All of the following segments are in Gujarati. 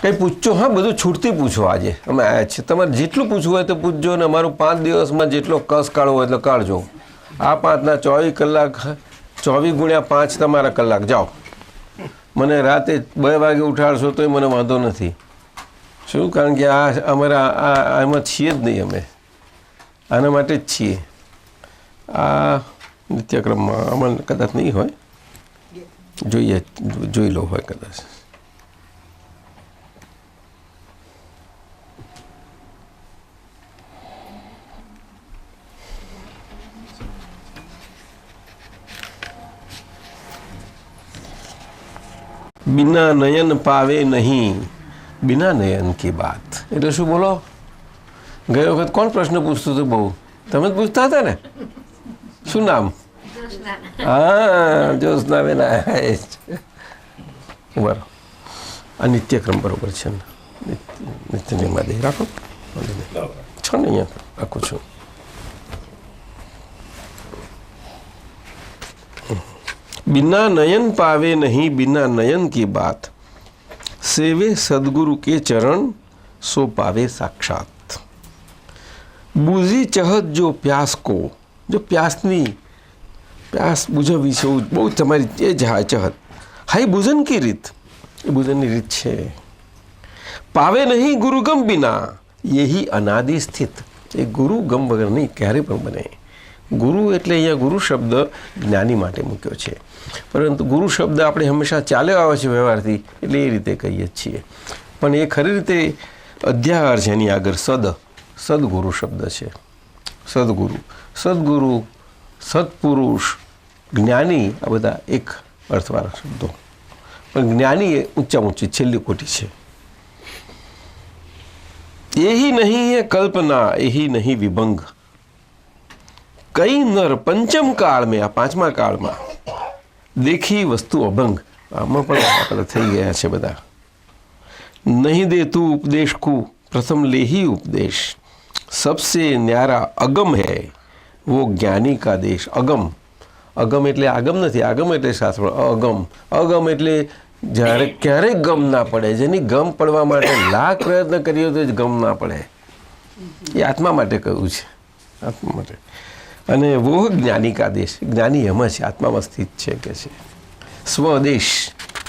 કંઈ પૂછજો? હા, બધું છૂટથી પૂછો. આજે અમે આવ્યા છીએ, તમારે જેટલું પૂછવું હોય તો પૂછજો. ને અમારું 5 દિવસમાં જેટલો કસ કાઢવો હોય એટલો કાઢજો. આ 5ના 24 કલાક, 24 ગુણ્યા 5 તમારા કલાક. જાઓ, મને રાતે 2 વાગે ઉઠાડશો તોય મને વાંધો નથી. શું? કારણ કે આ અમારા આમાં છીએ જ નહીં. અમે આના માટે જ છીએ. આ નિત્યક્રમમાં અમલ કદાચ નહીં હોય, જોઈ લો હોય કદાચ. बिना नयन पावे नहीं बिना नयन की बात. એટલે શું બોલો? ગયો વખત કોણ પ્રશ્ન પૂછતું હતું? બહુ તમે જ પૂછતા હતા ને. શું નામ? હા, જ્યોત્સનાબેન બરાબર. આ નિત્યક્રમ બરોબર છે ને? નિત્ય નિયમાદેહ રાખો છો ને? અહીંયા રાખું છું. बिना नयन पावे नहीं बिना नयन की बात, सेवे सदगुरु के चरण सो पावे साक्षात. बूझी चहत जो प्यास को, जो प्यासनी प्यास बुझवी છે બહુ તમારી એ જ. હા, ચહત હાઈ બુઝન કી રીત, એ બુઝનની રીત છે. પાવે નહીં ગુરુગમ બિના, યહી અનાદિ સ્થિત. એ ગુરુ ગમ વગર નહીં ક્યારે પણ બને. ગુરુ એટલે અહીંયા ગુરુ શબ્દ જ્ઞાની માટે મૂક્યો છે, પરંતુ ગુરુ શબ્દ આપણે હંમેશા ચાલ્યો આવે છે વ્યવહારથી, એટલે એ રીતે કહીએ છીએ. પણ એ ખરી રીતે અધ્યાહાર છે. એની આગળ સદગુરુ શબ્દ છે. સદગુરુ, સત્પુરુષ, જ્ઞાની, આ બધા એક અર્થવાળા શબ્દો. પણ જ્ઞાની એ ઊંચામાં ઊંચી છેલ્લી કોટી છે. એહી નહીં એ કલ્પના, એહી નહીં વિભંગ. કઈ નર પંચમ કાળ મેં, આ 5મા કાળમાં દેખી વસ્તુ અભંગ. આમાં પણ આપણે થઈ ગયા છે બધા. નહીં દે તું ઉપદેશ કુ, પ્રથમ લેહી ઉપદેશ. સબસે ન્યારા અગમ હૈ वो જ્ઞાની કા દેશ. અગમ એટલે આગમ નથી. આગમ એટલે શાસ્ત્ર. અગમ એટલે જ્યારે ક્યારેય ગમ ના પડે, જેની ગમ પડવા માટે લાખ પ્રયત્ન કર્યો તો જ ગમ ના પડે. એ આત્મા માટે કહ્યું છે, આત્મા માટે. અને વો જ્ઞાની કા દેશ, જ્ઞાની એમાં છે, આત્મામાં સ્થિત છે કે છે. સ્વદેશ.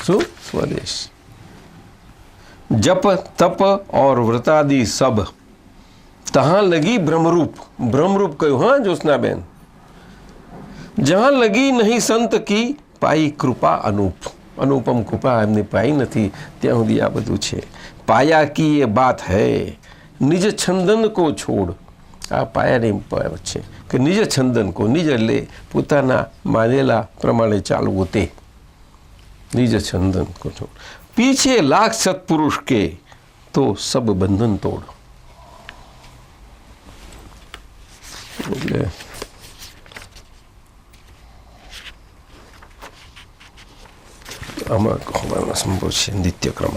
શું? સ્વદેશ. જપ તપ और व्रतादि सब तहाँ लगी ब्रह्मरूप. ब्रह्मरूप કહ્યું. હા જ્યોત્સનાબેન, જहाँ લગી નહીં સંત કી પાઈ કૃપા અનુપ. અનુપમ કૃપા એમને પાઈ નથી, ત્યાં સુધી આ બધું છે. પાયા કી એ બાત હૈ નિજ છંદન કો છોડ. આ પાયાની છે કે નિજ છંદન કો, નિજ એટલે પોતાના માનેલા પ્રમાણે ચાલવું તે. નિજ છંદન કો છોડ. પીછે લાખ સત્પુરુષ કે તો સબ બંધન તોડ. એટલે આમાં કહેવાનો સંભવ છે નિત્યક્રમ.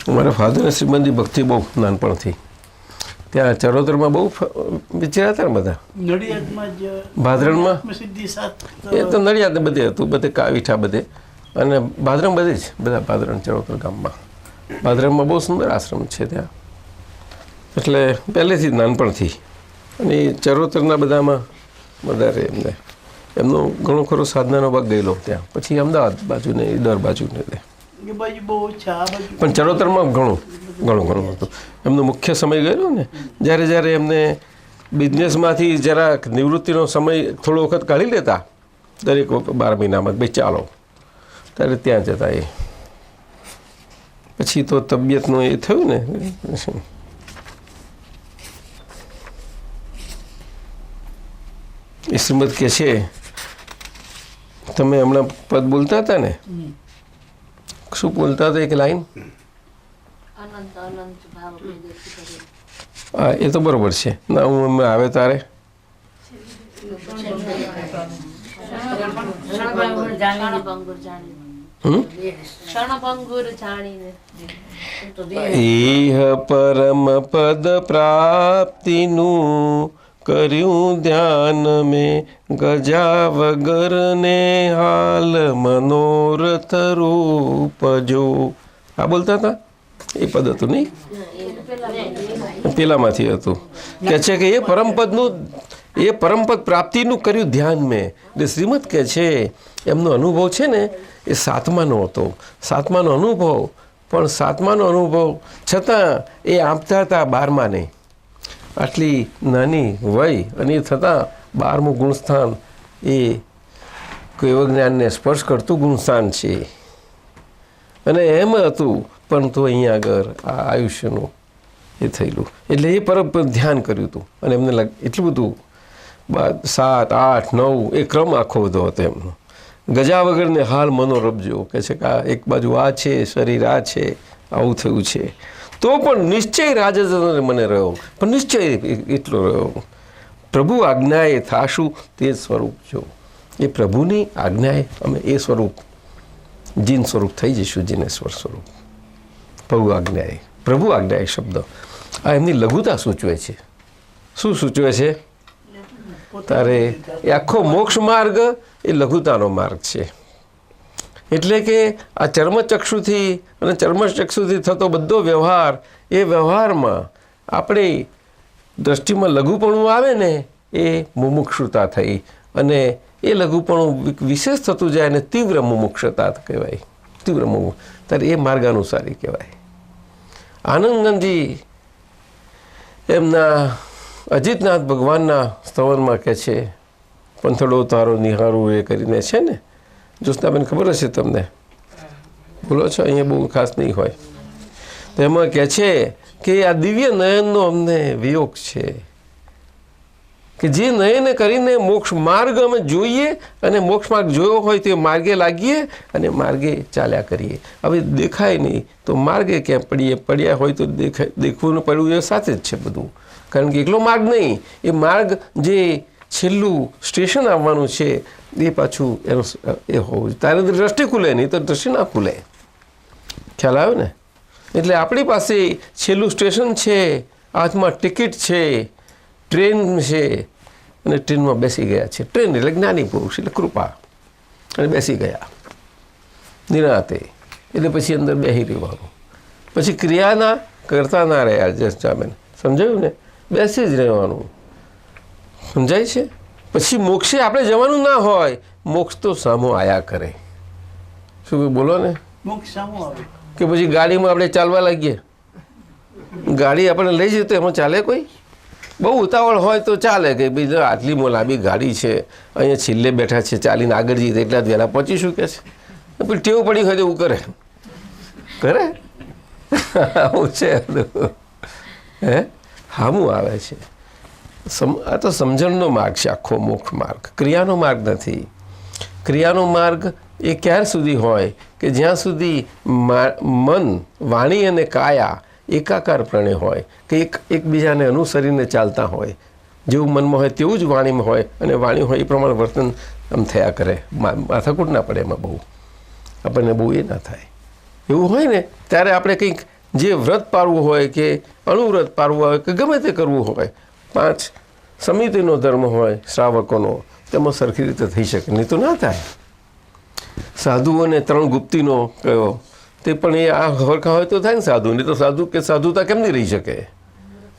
મારા ફાધરને શ્રીમંતની ભક્તિ બહુ નાનપણથી. ત્યાં ચરોતરમાં બહુ વિચાર્યા હતા ને બધા. ભાદરણમાં એ તો નડિયાદ બધે હતું, બધે કાવીઠા બધે, અને ભાદરણ બધે જ બધા. ભાદરણ ચરોતર ગામમાં, ભાદરણમાં બહુ સુંદર આશ્રમ છે ત્યાં. એટલે પહેલેથી જ નાનપણથી. અને એ ચરોતરના બધામાં વધારે એમનો ઘણો ખરો સાધનાનો ભાગ ગયેલો ત્યાં. પછી અમદાવાદ બાજુ ને ઈડર બાજુ ને પણ ચરોતરમાં ઘણું હતું. એમનો મુખ્ય સમય ગયેલો ને, જ્યારે એમને બિઝનેસમાંથી જરાક નિવૃત્તિનો સમય થોડો વખત કાઢી લેતા, દરેક 12 મહિનામાં ભાઈ ચાલો, ત્યારે ત્યાં જતા. એ પછી તો તબિયતનું એ થયું ને. એ શ્રીમદ કે છે, તમે હમણાં પદ બોલતા હતા ને, શું બોલતા હતા? એક લાઈન. હા, એ તો બરોબર છે. ના, હું આવે તારે ઇહ પરમ પદ પ્રાપ્તિનું કર્યું ધ્યાન મેં ગજા વગરને હાલ મનોરથ રૂપજો. આ બોલતા હતા એ પદ હતું નહીં, પેલામાંથી હતું. કે છે કે એ પરમપદ પ્રાપ્તિનું કર્યું ધ્યાન મેં. એટલે શ્રીમદ કે છે એમનો અનુભવ છે ને એ સાતમાનો હતો. સાતમાનો અનુભવ, પણ સાતમાનો અનુભવ છતાં એ આપતા હતા 12માને. આટલી નાની વય અને એ થતાં 12મું ગુણસ્થાન એ કૈવ જ્ઞાનને સ્પર્શ કરતું ગુણસ્થાન છે. અને એમ હતું પણ તો અહીંયા આગળ આ આયુષ્યનું એ થયેલું. એટલે એ પરમ ધ્યાન કર્યું હતું અને એમને એટલું બધું 7, 8, 9 એ ક્રમ આખો બધો હતો એમનો. ગજા વગરને હાલ મનોરમજો. કે છે કે આ એક બાજુ આ છે, શરીર આ છે, આવું થયું છે, તો પણ નિશ્ચય રાજજનોને મને રહ્યો, પણ નિશ્ચય એટલો રહ્યો. પ્રભુ આજ્ઞાએ થાશું તે સ્વરૂપ જો. એ પ્રભુની આજ્ઞાએ અમે એ સ્વરૂપ જીન સ્વરૂપ થઈ જઈશું, જીનેશ્વર સ્વરૂપ. પ્રભુ આજ્ઞાએ શબ્દ આ એમની લઘુતા સૂચવે છે. શું સૂચવે છે? તારે એ આખો મોક્ષ માર્ગ એ લઘુતાનો માર્ગ છે. એટલે કે આ ચર્મચક્ષુથી અને ચર્મચક્ષુથી થતો બધો વ્યવહાર, એ વ્યવહારમાં આપણે દ્રષ્ટિમાં લઘુપણું આવે ને એ મુમુક્ષુતા થઈ, અને એ લઘુપણું વિશેષ થતું જાય અને તીવ્ર મુમુક્ષતા કહેવાય. તીવ્ર ત્યારે એ માર્ગાનુસારી કહેવાય. આનંદગંજી એમના અજીતનાથ ભગવાનના સ્તવનમાં કહે છે, પંથડો તારો નિહારું એ કરીને છે ને, જ્યોત્સનાબેન ખબર હશે તમને, બોલો છો, અહીંયા બહુ ખાસ નહીં હોય. તો એમાં કહે છે કે આ દિવ્ય નયનનો અમને વિયોગ છે, કે જે નયને કરીને મોક્ષ માર્ગ અમે જોઈએ અને મોક્ષ માર્ગ જોયો હોય તો એ માર્ગે લાગીએ અને માર્ગે ચાલ્યા કરીએ. હવે દેખાય નહીં તો માર્ગે ક્યાં પડ્યા હોય તો દેખવું પડવું એ સાથે જ છે બધું. કારણ કે એકલો માર્ગ નહીં, એ માર્ગ જે છેલ્લું સ્ટેશન આવવાનું છે એ પાછું એનું એ હોવું. તારે દ્રષ્ટિ ખુલે નહીં તો દ્રષ્ટિ ના ખુલે. ખ્યાલ આવ્યો ને? એટલે આપણી પાસે છેલ્લું સ્ટેશન છે, હાથમાં ટિકિટ છે, ટ્રેન છે, અને ટ્રેનમાં બેસી ગયા છે. ટ્રેન એટલે જ્ઞાની પુરુષ એટલે કૃપા, અને બેસી ગયા નિરાતે. એટલે પછી અંદર બેસી રહેવાનું, પછી ક્રિયાના કરતા ના રહ્યા. જસજાબેન સમજાયું ને? બેસી જ રહેવાનું. સમજાય છે? પછી મોક્ષે આપણે જવાનું ના હોય, મોક્ષ તો સામો આયા કરે. શું બોલો ને? મોક્ષ સામો આવે. કે પછી ગાડીમાં આપણે ચાલવા લાગીએ, ગાડી આપણે લઈ જઈએ તો એમાં ચાલે કોઈ? બહુ ઉતાવળ હોય તો ચાલે કે ભાઈ આટલી લાંબી ગાડી છે, અહીંયા છેલ્લે બેઠા છે, ચાલીને આગળ જઈએ એટલા વહેલા પહોંચીશું કે છે. પછી ટેવ પડી હોય તો એવું કરે આવું છે. હે હામું આવે છે. આ તો સમજણનો માર્ગ છે આખો મોક્ષ માર્ગ, ક્રિયાનો માર્ગ નથી. ક્રિયાનો માર્ગ એ ક્યાર સુધી હોય કે જ્યાં સુધી મન, વાણી અને કાયા એકાકારપણે હોય, કે એકબીજાને અનુસરીને ચાલતા હોય. જેવું મનમાં હોય તેવું જ વાણીમાં હોય, અને વાણી હોય એ પ્રમાણે વર્તન આમ થયા કરે. માથાકૂટ ના પડે એમાં, બહુ આપણને બહુ એ ના થાય. એવું હોય ને ત્યારે આપણે કંઈક જે વ્રત પાળવું હોય કે અણુવ્રત પાળવું હોય કે ગમે તે કરવું હોય, 5 સમિતિનો ધર્મ હોય શ્રાવકોનો, તેમાં સરખી રીતે થઈ શકે, નહીં તો ના થાય. સાધુઓને 3 ગુપ્તીનો કયો, તે પણ એ આ હરખા હોય તો થાય ને સાધુ, નહીં તો સાધુ કે સાધુતા કેમ નહીં રહી શકે?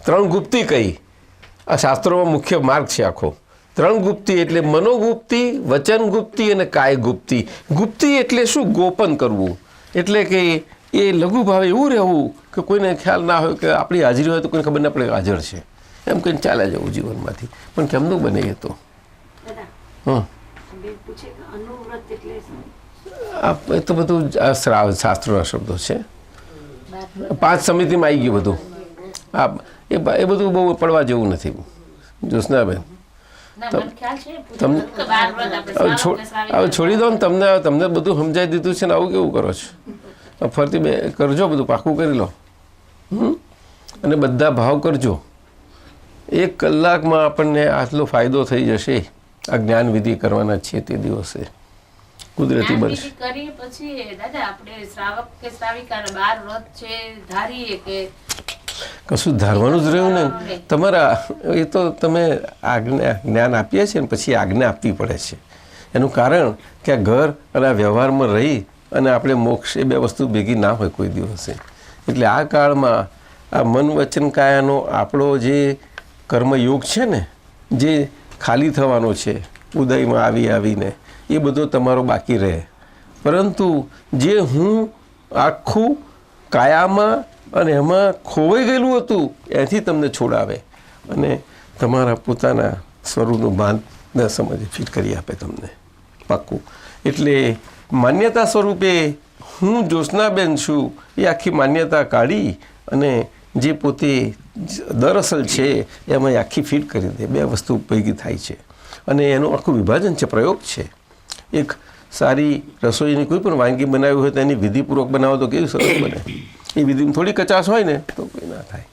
3 ગુપ્તી કઈ? આ શાસ્ત્રોમાં મુખ્ય માર્ગ છે આખો. 3 ગુપ્તી એટલે મનોગુપ્તી, વચન ગુપ્તી અને કાય ગુપ્તી. ગુપ્તી એટલે શું? ગોપન કરવું. એટલે કે એ લઘુ ભાવે એવું રહેવું કે કોઈને ખ્યાલ ના હોય, કે આપણી હાજરી હોય તો કોઈને ખબર ના પડે હાજર છે, એમ કહીને ચાલ્યા જવું જીવનમાંથી. પણ કેમનું બને એ તો? એ તો બધું શાસ્ત્રોના શબ્દો છે. 5 સમિતિમાં આવી ગયું બધું. એ બધું બહુ પડવા જેવું નથી. જ્યોત્સનાબેન તમને હવે છોડી દો ને, તમને બધું સમજાવી દીધું છે ને આવું કેવું કરો છો? ફરતી કરજો, બધું પાકું કરી લો, અને બધા ભાવ કરજો. 1 કલાકમાં આપણને આટલો ફાયદો થઈ જશે. આ જ્ઞાન વિધિ કરવાના છીએ તે દિવસે કુદરતી બનશે. કરીએ પછી દાદા આપણે શ્રાવક કે શ્રાવિકા 12 વ્રત છે ધારીએ કે કશું ધારવાનું જ રહ્યું ને. તમારા એ તો તમે આજ્ઞા જ્ઞાન આપીએ છીએ ને પછી આજ્ઞા આપવી પડે છે. એનું કારણ કે આ ઘર અને આ વ્યવહારમાં રહી અને આપણે મોક્ષ એ 2 વસ્તુ ભેગી ના હોય કોઈ દિવસે. એટલે આ કાળમાં આ મન વચન કાયાનો આપણો જે કર્મયોગ છે ને, જે ખાલી થવાનો છે ઉદયમાં આવીને, એ બધો તમારો બાકી રહે. પરંતુ જે હું આખું કાયામાં અને એમાં ખોવાઈ ગયેલું હતું એથી તમને છોડાવે અને તમારા પોતાના સ્વરૂપનું ભાન ન સમજે ફિટ કરી આપે તમને પાક્કું. એટલે માન્યતા સ્વરૂપે હું જ્યોત્સનાબેન છું એ આખી માન્યતા કાઢી અને જે પોતે દરઅસલ છે એમાં આખી ફિટ કરી દે. 2 વસ્તુ ભેગી થાય છે અને એનું આખું વિભાજન છે, પ્રયોગ છે. એક સારી રસોઈની કોઈ પણ વાનગી બનાવી હોય તો એની વિધિપૂર્વક બનાવો તો કેવી સરસ બને. એ વિધિમાં થોડી કચાશ હોય ને તો કંઈ ના થાય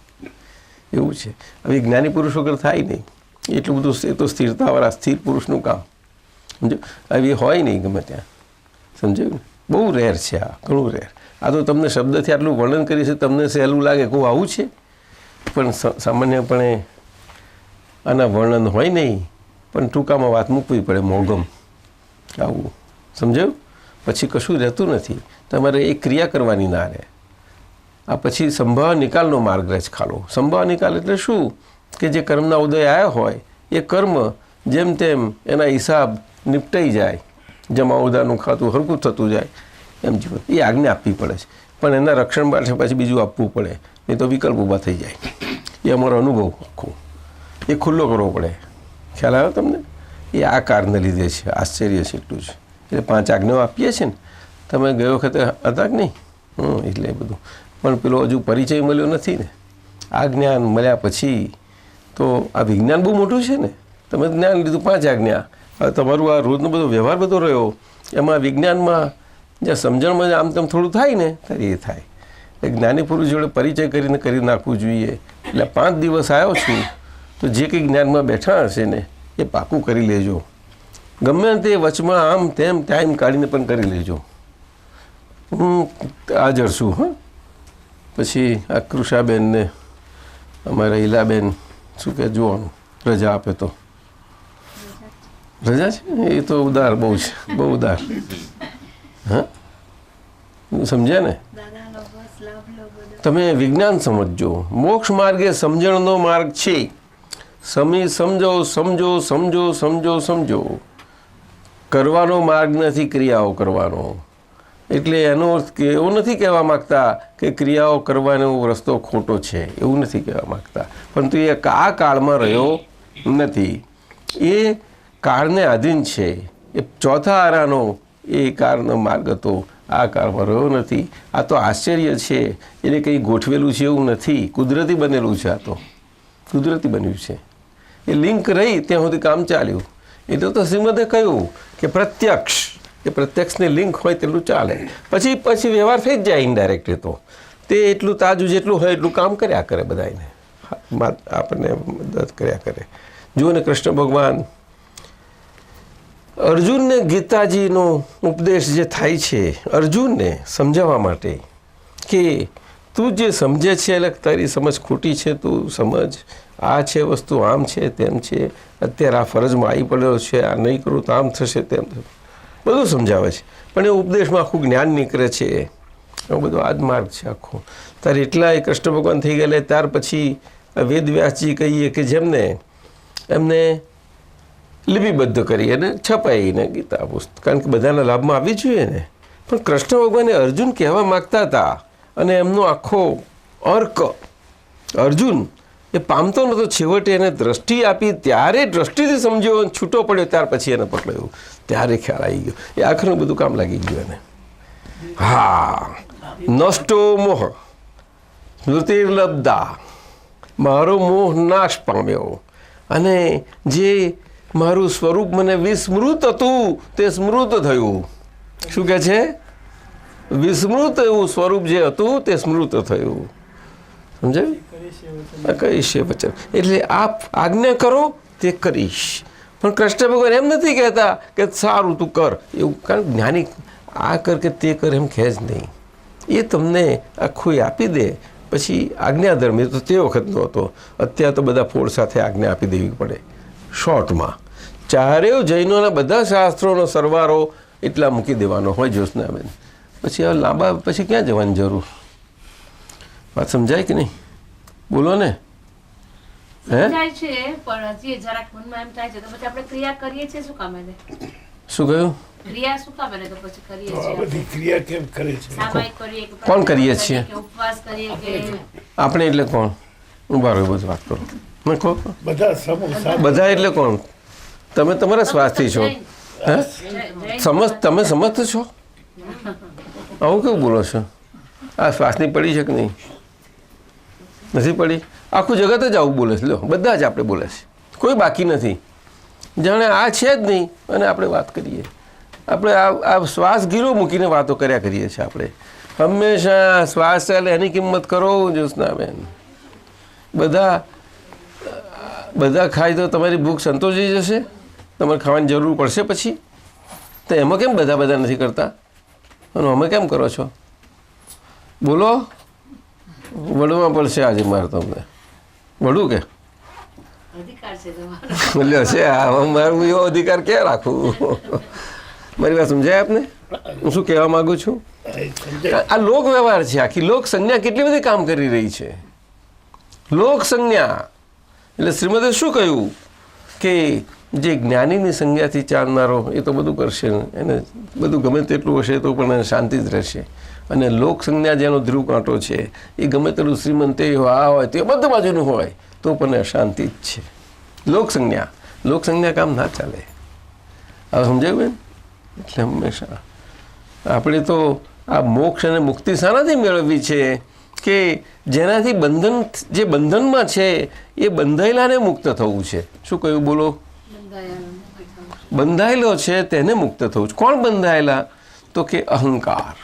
એવું છે. હવે જ્ઞાની પુરુષ વગર થાય નહીં. એટલું બધું એ તો સ્થિરતાવાળા સ્થિર પુરુષનું કામ સમજો. હવે એ હોય નહીં ગમે ત્યાં સમજાયું ને. બહુ રેર છે આ, ઘણું રેર. આ તો તમને શબ્દથી આટલું વર્ણન કરી છે તમને સહેલું લાગે કે આવું છે, પણ સામાન્યપણે આના વર્ણન હોય નહીં. પણ ટૂંકામાં વાત મૂકવી પડે મોગમ આવું સમજાયું. પછી કશું રહેતું નથી. તમારે એ ક્રિયા કરવાની ના રહે. આ પછી સંભાવ નિકાલનો માર્ગ રહે છે ખાલો. સંભાવ નિકાલ એટલે શું કે જે કર્મના ઉદય આવ્યા હોય એ કર્મ જેમ તેમ એના હિસાબ નિપટાઈ જાય, જમા ઉદારનું ખાતું હરકું થતું જાય એમ જીવન. એ આજ્ઞા આપવી પડે છે પણ એના રક્ષણ માટે પછી બીજું આપવું પડે, નહીં તો વિકલ્પ ઊભા થઈ જાય. એ અમારો અનુભવ આખો એ ખુલ્લો કરવો પડે. ખ્યાલ આવ્યો તમને? એ આ કારણને લીધે છે. આશ્ચર્ય છે એટલું જ. એટલે 5 આજ્ઞાઓ આપીએ છીએ ને. તમે ગયો વખતે હતા કે નહીં? એટલે બધું પણ પેલો હજુ પરિચય મળ્યો નથી ને. આ જ્ઞાન મળ્યા પછી તો આ વિજ્ઞાન બહુ મોટું છે ને. તમે જ્ઞાન લીધું 5 આજ્ઞા. હવે તમારું આ રોજનો બધો વ્યવહાર બધો રહ્યો એમાં વિજ્ઞાનમાં જ્યાં સમજણમાં આમ તેમ થોડું થાય ને ત્યારે એ થાય. એ જ્ઞાની પુરુષ જોડે પરિચય કરીને કરી નાખવું જોઈએ. એટલે 5 દિવસ આવ્યો છું તો જે કંઈ જ્ઞાનમાં બેઠા હશે ને એ પાકું કરી લેજો. ગમે તે વચમાં આમ તેમ ટાઈમ કાઢીને પણ કરી લેજો. હું હાજર છું. હા, પછી આ કૃષાબેનને અમારા ઈલાબેન શું કે જોવાનું રજા આપે તો રજા છે. એ તો ઉદાર બહુ છે, બહુ ઉદાર. હા સમજ્યા ને? તમે વિજ્ઞાન સમજજો. મોક્ષ માર્ગ એ સમજણનો માર્ગ છે. સમજો સમજો સમજો સમજો સમજો. કરવાનો માર્ગ નથી, ક્રિયાઓ કરવાનો. એટલે એનો અર્થ એવું નથી કહેવા માગતા કે ક્રિયાઓ કરવાનો રસ્તો ખોટો છે, એવું નથી કહેવા માગતા. પરંતુ એ આ કાળમાં રહ્યો નથી. એ કાળને આધીન છે. એ ચોથા આરાનો એ કાળનો માર્ગ હતો, આ કાળમાં રહ્યો નથી. આ તો આશ્ચર્ય છે. એટલે કંઈ ગોઠવેલું છે એવું નથી, કુદરતી બનેલું છે. આ તો કુદરતી બન્યું છે. એ લિંક રહી ત્યાં સુધી કામ ચાલ્યું. એટલે તો શ્રીમદે કહ્યું કે પ્રત્યક્ષ, એ પ્રત્યક્ષને લિંક હોય તેટલું ચાલે. પછી વ્યવહાર થઈ જ જાય ઇનડાયરેક્ટલી. તો તે એટલું તાજું જેટલું હોય એટલું કામ કર્યા કરે બધાને, આપણને મદદ કર્યા કરે. જુઓ ને કૃષ્ણ ભગવાન અર્જુનને ગીતાજીનો ઉપદેશ જે થાય છે અર્જુનને સમજાવવા માટે કે તું જે સમજે છે એટલે તારી સમજ ખોટી છે, તું સમજ આ છે વસ્તુ, આમ છે તેમ છે, અત્યારે આ ફરજમાં આવી પડ્યો છે, આ નહીં કરું તો આમ થશે તેમ થશે, બધું સમજાવે છે. પણ એ ઉપદેશમાં આખું જ્ઞાન નીકળે છે. એવું બધું આ જ માર્ગ છે આખો. ત્યારે એટલા એ કૃષ્ણ ભગવાન થઈ ગયેલા. ત્યાર પછી વેદવ્યાસજી કહીએ કે જેમને એમને લિપિબદ્ધ કરી અને છપાઈને ગીતા પુસ્તક, કારણ કે બધાના લાભમાં આવવી જોઈએ ને. પણ કૃષ્ણ ભગવાને અર્જુન કહેવા માગતા હતા અને એમનો આખો અર્ક અર્જુન એ પામતો નહોતો. છેવટે એને દ્રષ્ટિ આપી ત્યારે દ્રષ્ટિથી સમજ્યો, છૂટો પડ્યો ત્યાર પછી એને પકડાયું, ત્યારે ખ્યાલ આવી ગયો. એ આખરનું બધું કામ લાગી ગયું એને. હા, નષ્ટો મોહ સ્મૃતિર્લબ્ધા, મારો મોહ નાશ પામ્યો અને જે મારું સ્વરૂપ મને વિસ્મૃત હતું તે સ્મૃત થયું. શું કહે છે? વિસ્મૃત એવું સ્વરૂપ જે હતું તે સ્મૃત થયું. સમજાયું? કહીશ વચન એટલે આપ આજ્ઞા કરો તે કરીશ. પણ કૃષ્ણ ભગવાન એમ નથી કહેતા કે સારું તું કર એવું, કારણ જ્ઞાની આ કર કે તે કર એમ કહે જ નહીં. એ તમને આખું આપી દે પછી આજ્ઞાધર્મ. એ તો તે વખતનો હતો. અત્યારે તો બધા ફોડ સાથે આજ્ઞા આપી દેવી પડે. શોર્ટમાં ચારેય જૈનોના બધા શાસ્ત્રોનો સરવારો એટલા મૂકી દેવાનો હોય જ્યોત્સનાબેન. પછી આ લાંબા પછી ક્યાં જવાની જરૂર? વાત સમજાય કે નહીં? બોલો ને. સમજાય છે પણ હજી જરાક મનમાં એમ થાય છે તો પછી આપણે ક્રિયા કરીએ છીએ શું કામ એને? શું કહ્યું? ક્રિયા શું કામ એને તો પછી કરીએ આ છીએ? બધી ક્રિયા કેમ કરે છે? સામાયિક કરીએ કે કોણ કરીએ છીએ? કે ઉપવાસ કરીએ કે આપણે એટલે કોણ? ઊભા રહો, બધું વાત કરો. મેં કહો બધા સમૂહ સાથે બધા એટલે કોણ? તમે તમારા શ્વાસથી છો. હે તમે સમર્થ છો? આવું કેવું બોલો છો? આ શ્વાસની પડી છે કે નહીં? નથી પડી? આખું જગત જ આવું બોલે છે. લો, બધા જ આપણે બોલે છે, કોઈ બાકી નથી. જાણે આ છે જ નહીં અને આપણે વાત કરીએ. આપણે આ શ્વાસ ગીરો મૂકીને વાતો કર્યા કરીએ છીએ. આપણે હંમેશા શ્વાસ ચાલે એની કિંમત કરો જ્યોત્સનાબેન. બધા ખાય તો તમારી ભૂખ સંતોષી જશે? તમારે ખાવાની જરૂર પડશે પછી? તો એમાં કેમ બધા નથી કરતા અને અમે કેમ કરો છો? બોલો. વડવા પડશે આજે મારે તમને. વડું કે અધિકાર છે તમારો. લ્યો છે આ મારું એવો અધિકાર ક્યાં રાખું? મારી વાત સમજાય આપને? હું શું કહેવા માગું છું? સમજાય. આ લોક વ્યવહાર છે. આખી લોક સંજ્ઞા કેટલી બધી કામ કરી રહી છે. લોક સંજ્ઞા એટલે શ્રીમદે શું કહ્યું કે જે જ્ઞાનીની સંજ્ઞાથી ચાલનારો એ તો બધું કરશે ને, એને બધું ગમે તેટલું હશે તો પણ શાંતિ જ રહેશે. અને લોક સંજ્ઞા જેનો ધ્રુવ કાંટો છે એ ગમે તેટલું શ્રીમંત આ હોય તે બધી બાજુનું હોય તો પણ અશાંતિ જ છે. લોક સંજ્ઞા કામ ના ચાલે. હવે સમજાયું બેન? એટલે હંમેશા આપણે તો આ મોક્ષ અને મુક્તિ શાનાથી મેળવવી છે કે જેનાથી જે બંધનમાં છે એ બંધાયેલાને મુક્ત થવું છે. શું કહ્યું? બોલો. બંધાયેલો છે તેને મુક્ત થવું છે. કોણ બંધાયેલા? તો કે અહંકાર.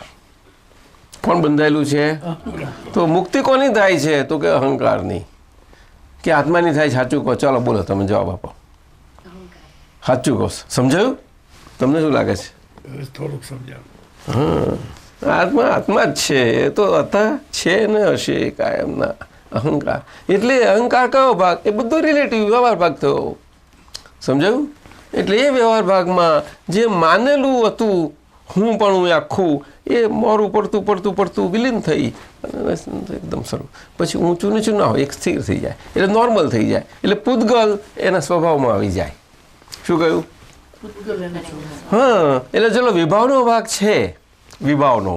કોણ બંધાયેલું છે? તો મુક્તિ કોની થાય છે? તો કે અહંકારની. કે આત્માની થાય? સાચું કહો. ચાલો બોલો, તમે જવાબ આપો. સાચું કહો. સમજાયું? તમને શું લાગે છે? હવે થોડુંક સમજાવ. આત્મા જ છે. એ તો હતા છે ને હશે કાયમના. અહંકાર એટલે અહંકાર કયો ભાગ? એ બધો રિલેટિવ વ્યવહાર ભાગ થયો. સમજાયું? એટલે એ વ્યવહાર ભાગમાં જે માનેલું હતું હું પણ આખું એ મોરું પડતું વિલીન થઈ અને એકદમ સરળ. પછી ઊંચું નીચું ના હોય, એક સ્થિર થઈ જાય એટલે નોર્મલ થઈ જાય. એટલે પૂતગલ એના સ્વભાવમાં આવી જાય. શું કહ્યું? હા. એટલે ચલો વિભાવનો ભાગ છે, વિભાવનો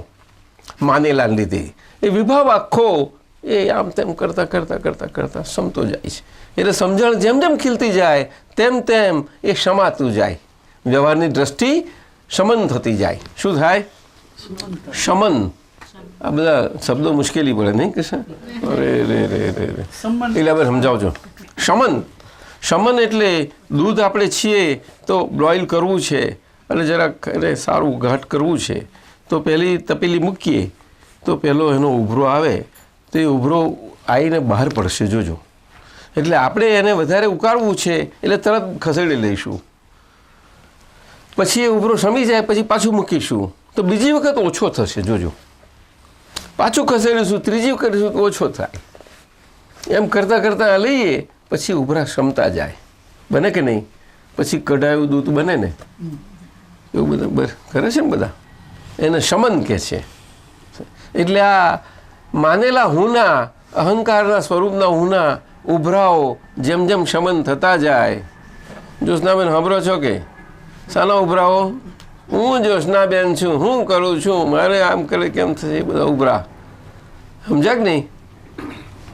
માનેલા લીધે એ વિભાવ આખો એ આમ તેમ કરતા સમતો જાય છે. એટલે સમજણ જેમ જેમ ખીલતી જાય તેમ તેમ એ સમાતું જાય. વ્યવહારની દ્રષ્ટિ શમન થતી જાય. શું થાય? શમન. આ બધા શબ્દો મુશ્કેલી પડે નહીં કે સર? અરે રે એટલે આપણે સમજાવજો. શમન એટલે દૂધ આપણે છીએ તો બોઇલ કરવું છે એટલે જરાક સારું ઘાટ કરવું છે તો પહેલી તપેલી મૂકીએ તો પહેલો એનો ઉભરો આવે તો એ ઉભરો આવીને બહાર પડશે. જોજો. એટલે આપણે એને વધારે ઉકાળવું છે એટલે તરત ખસેડી લઈશું. પછી એ ઉભરો શમી જાય પછી પાછું મૂકીશું તો બીજી વખત ઓછો થશે. જોજો. પાછું ખસેડીશું, ત્રીજી વખત કરીશું તો ઓછો થાય. એમ કરતાં લઈએ પછી ઉભરા ક્ષમતા જાય. બને કે નહીં? પછી કઢાયું દૂધ બને ને એવું બધા કરે છે ને બધા. એને શમન કહે છે. એટલે આ માનેલા હુંના અહંકારના સ્વરૂપના હુંના ઉભરાઓ જેમ જેમ શમન થતા જાય. જ્યોત્સનાબેન સાંભળો છો કે? શાના ઉભરાઓ? હું જ્યોત્સનાબેન છું, હું કરું છું, મારે આમ કરે કેમ થશે? એ બધા ઉભરા. સમજ્યા કે નહીં?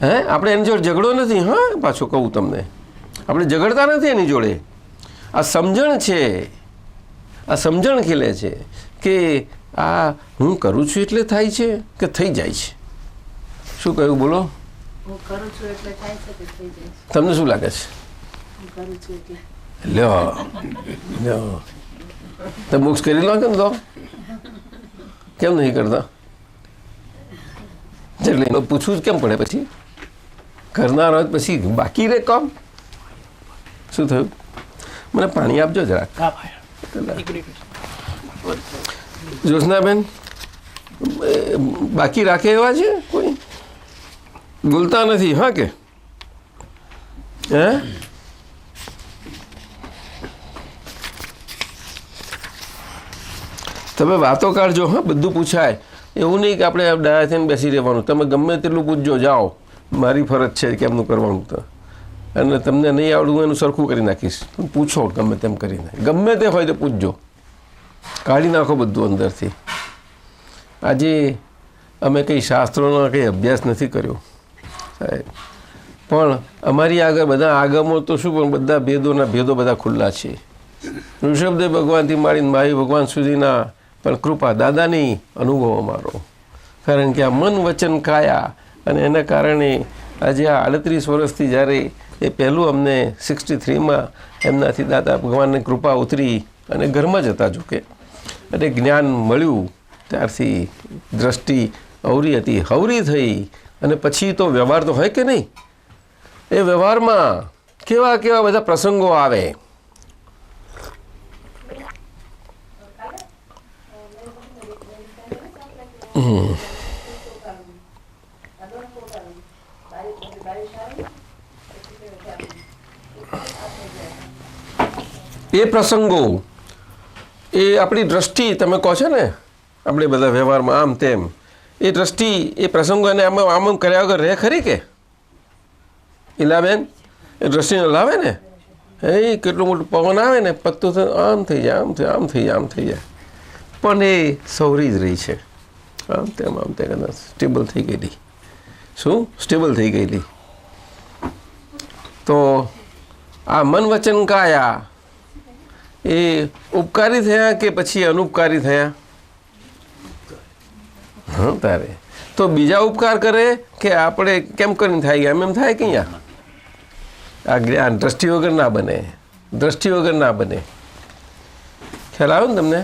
હે આપણે એની જોડે ઝઘડો નથી. હા પાછું કહું તમને, આપણે ઝઘડતા નથી એની જોડે. આ સમજણ છે, આ સમજણ ખીલે છે કે આ હું કરું છું એટલે થાય છે કે થઈ જાય છે. શું કહ્યું? બોલો. હું કરું છું એટલે થાય છે કે થઈ જાય છે? તમને શું લાગે છે? હું કરું છું એટલે. લ્યો તમે મોક્ષ કરી લો કેમ તો? કેમ નહીં કરતા? એટલે પૂછવું જ કેમ પડે? પછી કરનાર હોય પછી બાકી રે કામ. શું થયું? મને પાણી આપજો જરાક. હા ભાઈ જ્યોત્સનાબેન બાકી રાખે એવા છે કોઈ? બોલતા નથી હા કે હે? તમે વાતો કાઢજો હા, બધું પૂછાય. એવું નહીં કે આપણે ડાયા થઈને બેસી રહેવાનું. તમે ગમે તેટલું પૂછજો, જાઓ, મારી ફરજ છે કેમનું કરવાનું. તો અને તમને નહીં આવડવું એનું સરખું કરી નાખીશ. પૂછો ગમે તેમ કરીને, ગમે તે હોય તો પૂછજો, કાઢી નાખો બધું અંદરથી. આજે અમે કંઈ શાસ્ત્રોનો કંઈ અભ્યાસ નથી કર્યો સાહેબ, પણ અમારી આગળ બધા આગમો તો શું, પણ બધા ભેદોના ભેદો બધા ખુલ્લા છે. ઋષભદેવ ભગવાનથી માંડીને મહાવીર ભગવાન સુધીના પણ કૃપા દાદાની અનુભવ અમારો. કારણ કે આ મન વચન કાયા, અને એના કારણે આજે આ 38 વર્ષથી જ્યારે એ પહેલું અમને 63માં એમનાથી દાદા ભગવાનની કૃપા ઉતરી અને ઘરમાં જતા ઝૂકે અને જ્ઞાન મળ્યું, ત્યારથી દ્રષ્ટિ અવરી હતી, હવરી થઈ. અને પછી તો વ્યવહાર તો હોય કે નહીં, એ વ્યવહારમાં કેવા કેવા બધા પ્રસંગો આવે. એ પ્રસંગો, એ આપણી દ્રષ્ટિ તમે કહો છો ને, આપણે બધા વ્યવહારમાં આમ તેમ, એ દ્રષ્ટિ, એ પ્રસંગો એને આમ આમ કર્યા વગર રહે ખરી કે? ઈલાબેન, એ દ્રષ્ટિને લાવે ને, એ કેટલું મોટું પવન આવે ને, પત્તું આમ થઈ જાય, આમ થઈ, આમ થઈ જાય, આમ થઈ જાય, પણ એ સવરી જ રહી છે. આમ તેમ કદાચ સ્ટેબલ થઈ ગયેલી. શું સ્ટેબલ થઈ ગયેલી? તો આ મન વચન કાયા એ ઉપકારી થયા કે પછી અનુપકારી થયા? હા, તારે તો બીજા ઉપકાર કરે કે આપણે કેમ કરીને થાય? એમ થાય કે અહીંયા આ જ્ઞાન દ્રષ્ટિ વગર ના બને, દ્રષ્ટિ વગર ના બને. ખ્યાલ આવ્યો ને તમને?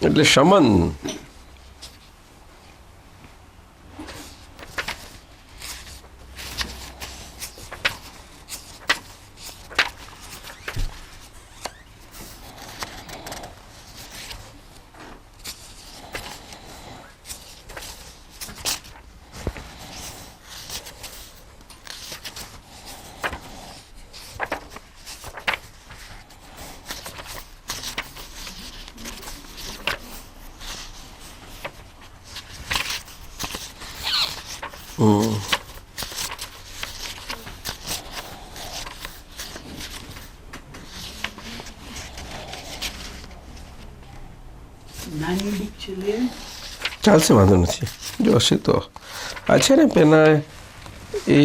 એટલે શમન ચાલશે, વાંધો નથી. જોશે તો આ છે ને પેલા એ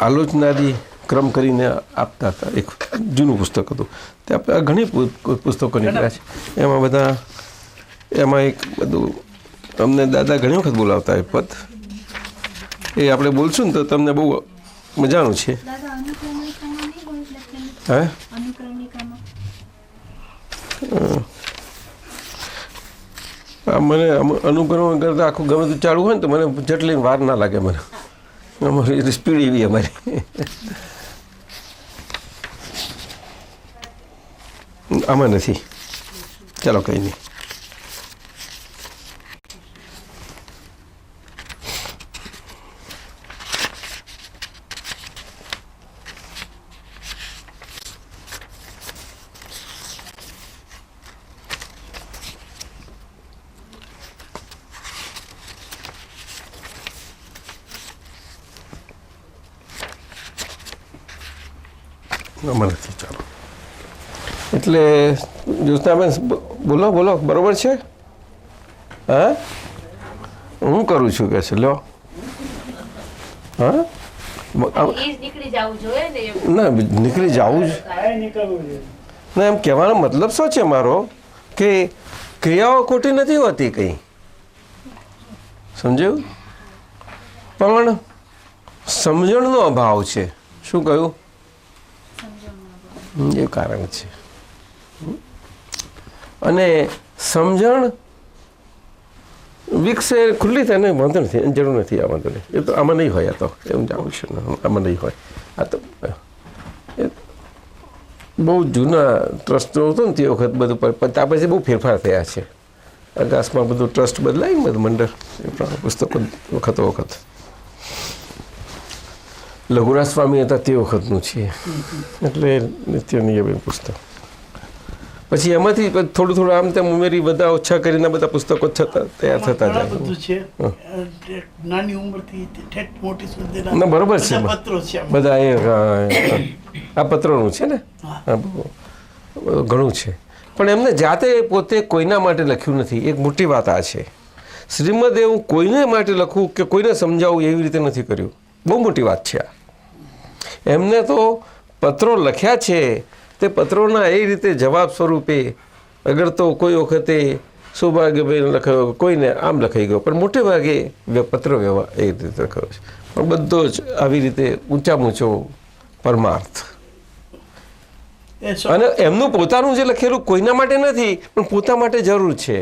આલોચનાદી ક્રમ કરીને આપતા હતા. એક જૂનું પુસ્તક હતું, તે આપણે ઘણી પુસ્તકો નીકળ્યા છે. એમાં બધા, એમાં એક બધું તમને દાદા ઘણી વખત બોલાવતા એ પદ, એ આપણે બોલશું ને તો તમને બહુ મજાનું છે. હે મને અનુકરણ કરતાં આખું ગમે તો ચાલુ હોય ને તો મને જેટલી વાર ના લાગે. મને અમારી સ્પીડ એવી અમારી. આમાં નથી. ચાલો કંઈ નહીં. આમાં નથી. ચાલો. એટલે જ્યોત્સનાબેન બોલો બોલો, બરોબર છે? હા, હું કરું છું કે છે. લો, હા, નીકળી જવું જોઈએ ને. ના, નીકળી જવું જ ના. એમ કહેવાનો મતલબ શું છે મારો, કે ક્રિયાઓ ખોટી નથી હોતી કંઈ, સમજ્યું? પણ સમજણનો અભાવ છે. શું કહ્યું? એ કારણ છે. અને સમજણ વિકસે ખુલ્લી થાય ને, વાંધો નથી, એની જરૂર નથી. આ વાંધો નહીં, એ તો આમાં નહીં હોય. આ તો એમ જાણું છું ને, આમાં નહીં હોય. આ તો બહુ જૂના ટ્રસ્ટો હતો ને તે વખત બધું પણ ત્યાં પછી બહુ ફેરફાર થયા છે. આકાશમાં બધું ટ્રસ્ટ બદલાય ને બધું મંડળ એ પ્રમાણે પુસ્તકો વખત લઘુરાજ સ્વામી હતા તે વખતનું છે એટલે નિત્ય નિયમિત પુસ્તક. પછી એમાંથી થોડું થોડું આમ તેમ ઉમેરી બધા ઓછા કરીને બધા પુસ્તકો તૈયાર થતા ઘણા જાય. બધું છે નાની ઉંમરથી ઠેઠ મોટી સુધી ના બરોબર છે બધા પત્રો છે આમાં. બધા આ પત્રોનું છે ને હા, બહુ ઘણું છે પણ એમને જાતે પોતે કોઈના માટે લખ્યું નથી. એક મોટી વાત આ છે, શ્રીમદ એવું કોઈને માટે લખવું કે કોઈને સમજાવવું એવી રીતે નથી કર્યું. બહુ મોટી વાત છે આ. એમને તો પત્રો લખ્યા છે તે પત્રોના એ રીતે જવાબ સ્વરૂપે અગર તો કોઈ વખતે સૌભાગ્યભાઈને લખાયો, કોઈને આમ લખાઈ ગયો, પણ મોટે ભાગે પત્ર વ્યવહાર એ રીતે લખાયો છે. પણ બધો જ આવી રીતે ઊંચામાં ઊંચો પરમાર્થ. અને એમનું પોતાનું જે લખેલું કોઈના માટે નથી પણ પોતા માટે જરૂર છે.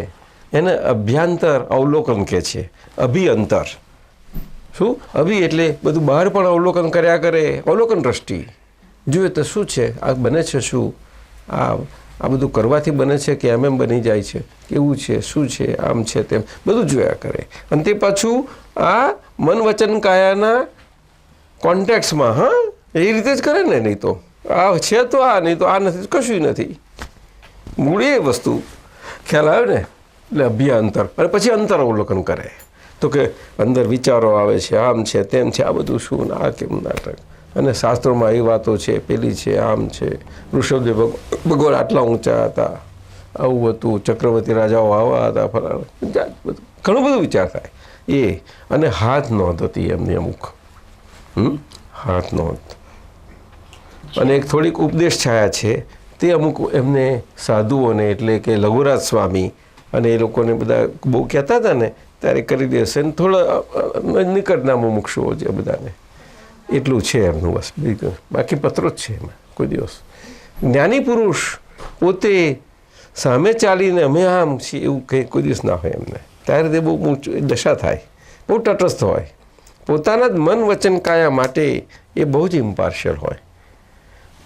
એને અભ્યાંતર અવલોકન કહે છે, અભિઅંતર. શું અભિ એટલે બધું બહાર પણ અવલોકન કર્યા કરે, અવલોકન દ્રષ્ટિ જોઈએ તો શું છે, આ બને છે, શું આ બધું કરવાથી બને છે કે એમ બની જાય છે, કેવું છે, શું છે, આમ છે, તેમ બધું જોયા કરે. અને તે પાછું આ મન વચન કાયાના કોન્ટેક્સમાં. હા, એ રીતે જ કરે ને. નહીં તો આ છે તો આ, નહીં તો આ નથી, કશું નથી. મૂળ એ વસ્તુ ખ્યાલ આવ્યો ને. એટલે અભ્યાંતર અને પછી અંતર અવલોકન કરે તો કે અંદર વિચારો આવે છે, આમ છે, તેમ છે, આ બધું શું, આ કેમ નાટક. અને શાસ્ત્રોમાં એ વાતો છે, પેલી છે, આમ છે, ઋષભદેવ ભગવાન આટલા ઊંચા હતા, આવું હતું, ચક્રવર્તી રાજાઓ આવા હતા, ફલાણા બધું ઘણું બધું વિચાર થાય એ. અને હાથ નોંધ હતી એમની અમુક, હાથ નોંધ. અને એક થોડીક ઉપદેશ છાયા છે તે અમુક એમને સાધુઓને એટલે કે લઘુરાજ સ્વામી અને એ લોકોને બધા બહુ કહેતા હતા ને ત્યારે કરી દેશે ને થોડા નિકટના મુમુક્ષુઓ છે બધાને. એટલું છે એમનું બસ. બાકી પત્રો જ છે એમાં. કોઈ દિવસ જ્ઞાની પુરુષ પોતે સામે ચાલીને અમે આમ છીએ એવું કંઈ કોઈ દિવસ ના હોય એમને. ત્યારે તે બહુ દશા થાય, બહુ તટસ્થ હોય. પોતાના જ મન વચન કાયા માટે એ બહુ જ ઇમ્પાર્શિયલ હોય.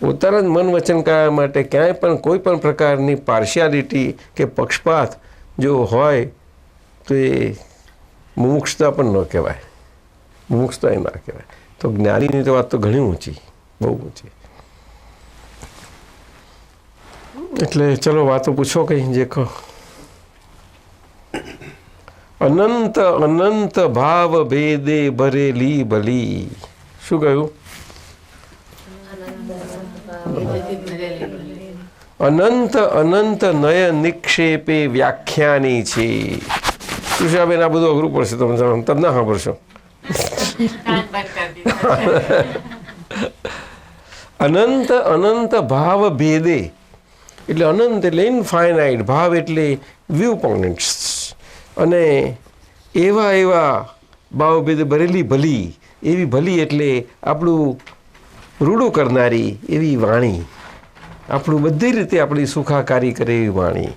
પોતાના જ મન વચન કાયા માટે ક્યાંય પણ કોઈ પણ પ્રકારની પાર્શિયાલિટી કે પક્ષપાત જો હોય તો એ મુમુક્ષતા પણ ન કહેવાય, મુમુક્ષતા એ ના કહેવાય. તો જ્ઞાનીની તો વાત તો ઘણી ઊંચી, બહુ ઊંચી. એટલે ચલો વાતો પૂછો કંઈ જે કહો. અનંત અનંત ભાવ ભેદે ભરેલી ભલી. શું કહ્યું? અનંત અનંત નય નિક્ષેપે વ્યાખ્યાની છે. સુષાબેન આ બધું અઘરું પડશે, તમે ના સાંભળશો. અનંત અનંત ભાવ ભેદે એટલે અનંત એટલે ઇનફાઇનાઇટ, ભાવ એટલે વ્યૂ પોઇન્ટ્સ. અને એવા એવા ભાવ ભેદે ભરેલી ભલી. એવી ભલી એટલે આપણું રૂડું કરનારી એવી વાણી, આપણું બધી રીતે આપણી સુખાકારી કરે એવી વાણી.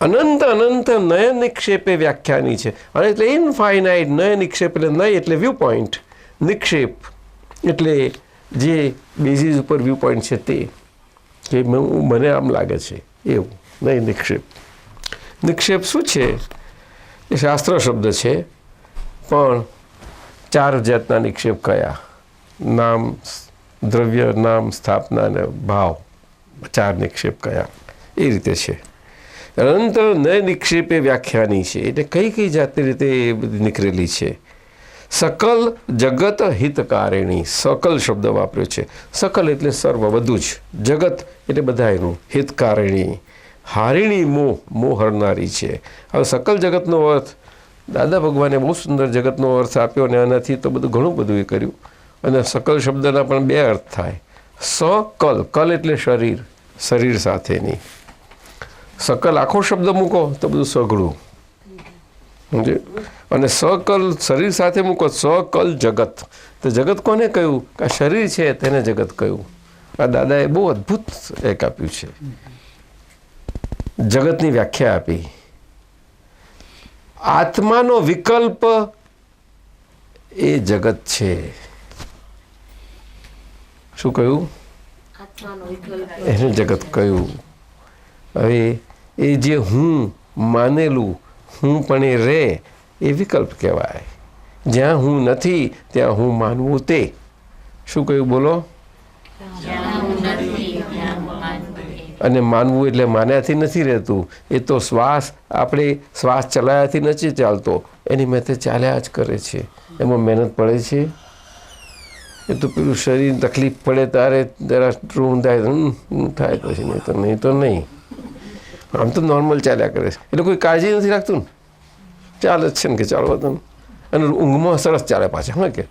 અનંત અનંત નય નિક્ષેપે વ્યાખ્યાની છે. અને એટલે ઇનફાઇનાઇટ નય નિક્ષેપ એટલે નય એટલે વ્યૂ પોઈન્ટ, નિક્ષેપ એટલે જે બેઝિસ ઉપર વ્યૂ પોઈન્ટ છે તે કે મને આમ લાગે છે એવું. નય નિક્ષેપ. નિક્ષેપ શું છે? એ શાસ્ત્ર શબ્દ છે પણ 4 જાતના નિક્ષેપ કયા? નામ, દ્રવ્ય, નામ, સ્થાપના અને ભાવ. 4 નિક્ષેપ કયા એ રીતે છે. અનંત નય નિક્ષેપે વ્યાખ્યાની છે એટલે કઈ કઈ જાતની રીતે એ બધી નીકળેલી છે. સકલ જગત હિતકારિણી. સકલ શબ્દ વાપર્યો છે. સકલ એટલે સર્વ, બધું જ. જગત એટલે બધા એનું. હિતકારિણી, હારિણી મોહ, મોહ હરનારી છે. હવે સકલ જગતનો અર્થ દાદા ભગવાને બહુ સુંદર જગતનો અર્થ આપ્યો અને આનાથી તો બધું ઘણું બધું એ કર્યું. અને સકલ શબ્દના પણ 2 અર્થ થાય. સકલ, કલ એટલે શરીર, શરીર સાથેની. સકલ આખો શબ્દ મૂકો તો બધું સઘળું સમજે. અને સકલ શરીર સાથે મૂકો સકલ જગત. તો જગત કોને કહ્યું? કે શરીર છે તેને જગત કહ્યું. આ દાદાએ બહુ અદ્ભુત એક આપ્યું છે, જગતની વ્યાખ્યા આપી. આત્માનો વિકલ્પ એ જગત છે. શું કહ્યું? આત્માનો વિકલ્પ એને જગત કહ્યું. હવે એ જે હું માનેલું હું પણ એ રે એ વિકલ્પ કહેવાય. જ્યાં હું નથી ત્યાં હું માનવું તે. શું કહ્યું બોલો? અને માનવું એટલે માન્યાથી નથી રહેતું. એ તો શ્વાસ આપણે શ્વાસ ચલાવ્યાથી નથી ચાલતો, એની મેં ચાલ્યા જ કરે છે. એમાં મહેનત પડે છે. એ તો પેલું શરીર તકલીફ પડે ત્યારે જરા રૂમ થાય પછી નહીં તો નહીં. આમ તો નોર્મલ ચાલ્યા કરે છે. એટલે કોઈ કાળજી નથી રાખતું ને, ચાલે જ છે ને કે ચાલવા તમે. અને ઊંઘમાં સરસ ચાલે પાછા. હા કે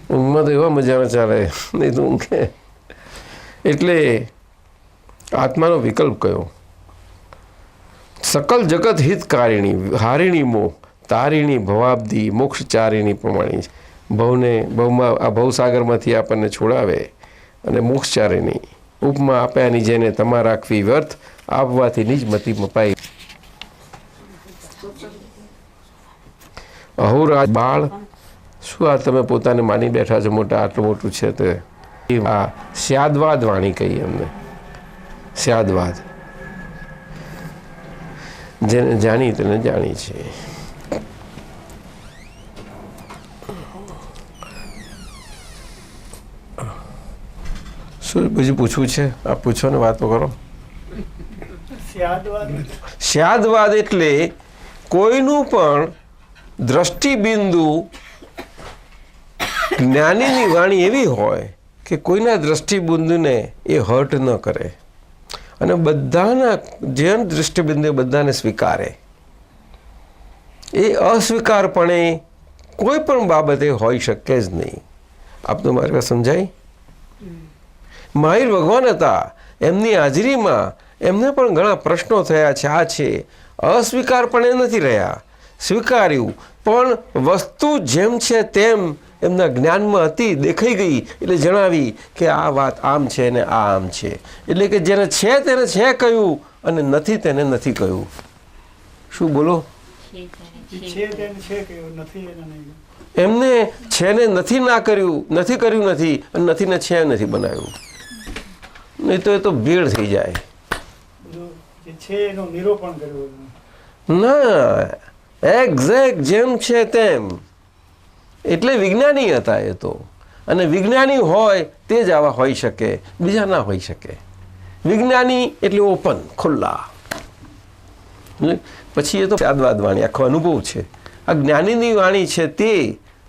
ઊંઘમાં તો એવા મજામાં ચાલે, નહીં તો ઊંઘે. એટલે આત્માનો વિકલ્પ કયો? સકલ જગત હિતકારિણી હારિણી મોહ તારિણી ભવાબ્દી મોક્ષચારિણી પ્રમાણી. ભવમાં આ ભવસાગરમાંથી આપણને છોડાવે અને મોક્ષચારિણી ઉપમા આપ્યાની જેને તમા રાખવી વ્યર્થ આપવાથી નિજ મતિ મપાઈ. અહોરાજ બાળ શું આ તમે પોતાને માની બેઠા છો મોટા, આટલું મોટું છે તે. આ સ્યાદવાદ વાણી કહી એમને. સ્યાદવાદ જેને જાણી તેને જાણી છે. શું બીજું પૂછવું છે? આપ પૂછો ને, વાતો કરો. સ્યાદવાદ એટલે કોઈનું પણ દ્રષ્ટિબિંદુ જ્ઞાનીની વાણી એવી હોય કે કોઈના દ્રષ્ટિબિંદુને એ હર્ટ ન કરે અને બધાના જે દૃષ્ટિબિંદુ બધાને સ્વીકારે. એ અસ્વીકારપણે કોઈ પણ બાબતે હોઈ શકે જ નહીં. આપનું મારી વાત સમજાય? મહાવીર ભગવાન હતા, એમની હાજરીમાં એમને પણ ઘણા પ્રશ્નો થયા છે. આ છે અસ્વીકારપણે નથી રહ્યા, સ્વીકાર્યું, પણ વસ્તુ જેમ છે તેમ એમના જ્ઞાનમાં હતી, દેખાઈ ગઈ એટલે જણાવી કે આ વાત આમ છે ને આ આમ છે. એટલે કે જેને છે તેને છે કહ્યું અને નથી તેને નથી કહ્યું. શું બોલો? એમને છે ને નથી ના કર્યું, નથી કર્યું નથી, અને નથી ને છે નથી બનાવ્યું. નહીં તો એ તો ભીડ થઈ જાય. ના, એક્ઝેક્ટ જેમ છે તેમ. એટલે વિજ્ઞાની હતા એ તો. અને વિજ્ઞાની હોય તે જ આવા હોઈ શકે, બીજા ના હોઈ શકે. વિજ્ઞાની એટલે ઓપન, ખુલ્લા. પછી એ તો સ્યાદવાદ વાણી, આખો અનુભવ છે. આ જ્ઞાનીની વાણી છે તે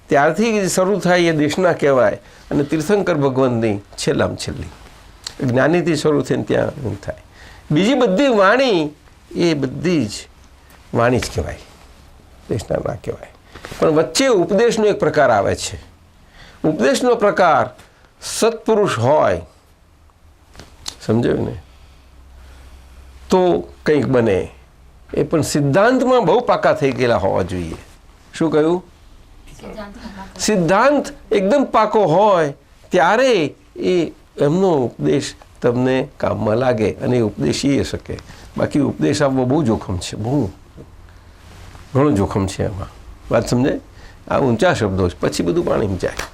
ત્યારથી શરૂ થાય એ દેશના કહેવાય, અને તીર્થંકર ભગવાનની છેલ્લામાં છેલ્લી જ્ઞાનીથી શરૂ થઈને ત્યાં થાય. બીજી બધી વાણી એ બધી જ વાણી જ કહેવાય, દેશના ના કહેવાય. પણ વચ્ચે ઉપદેશનો એક પ્રકાર આવે છે. ઉપદેશનો પ્રકાર સત્પુરુષ હોય, સમજાયું ને, તો કંઈક બને. એ પણ સિદ્ધાંતમાં બહુ પાકા થઈ ગયેલા હોવા જોઈએ. શું કહ્યું? સિદ્ધાંત એકદમ પાકો હોય ત્યારે એ એમનો ઉપદેશ તમને કામમાં લાગે અને એ ઉપદેશ એ શકે. બાકી ઉપદેશ આપવો બહુ જોખમ છે, બહુ ઘણું જોખમ છે એમાં. વાત સમજાય? આ ઊંચા શબ્દો છે, પછી બધું પાણીમાં જાય.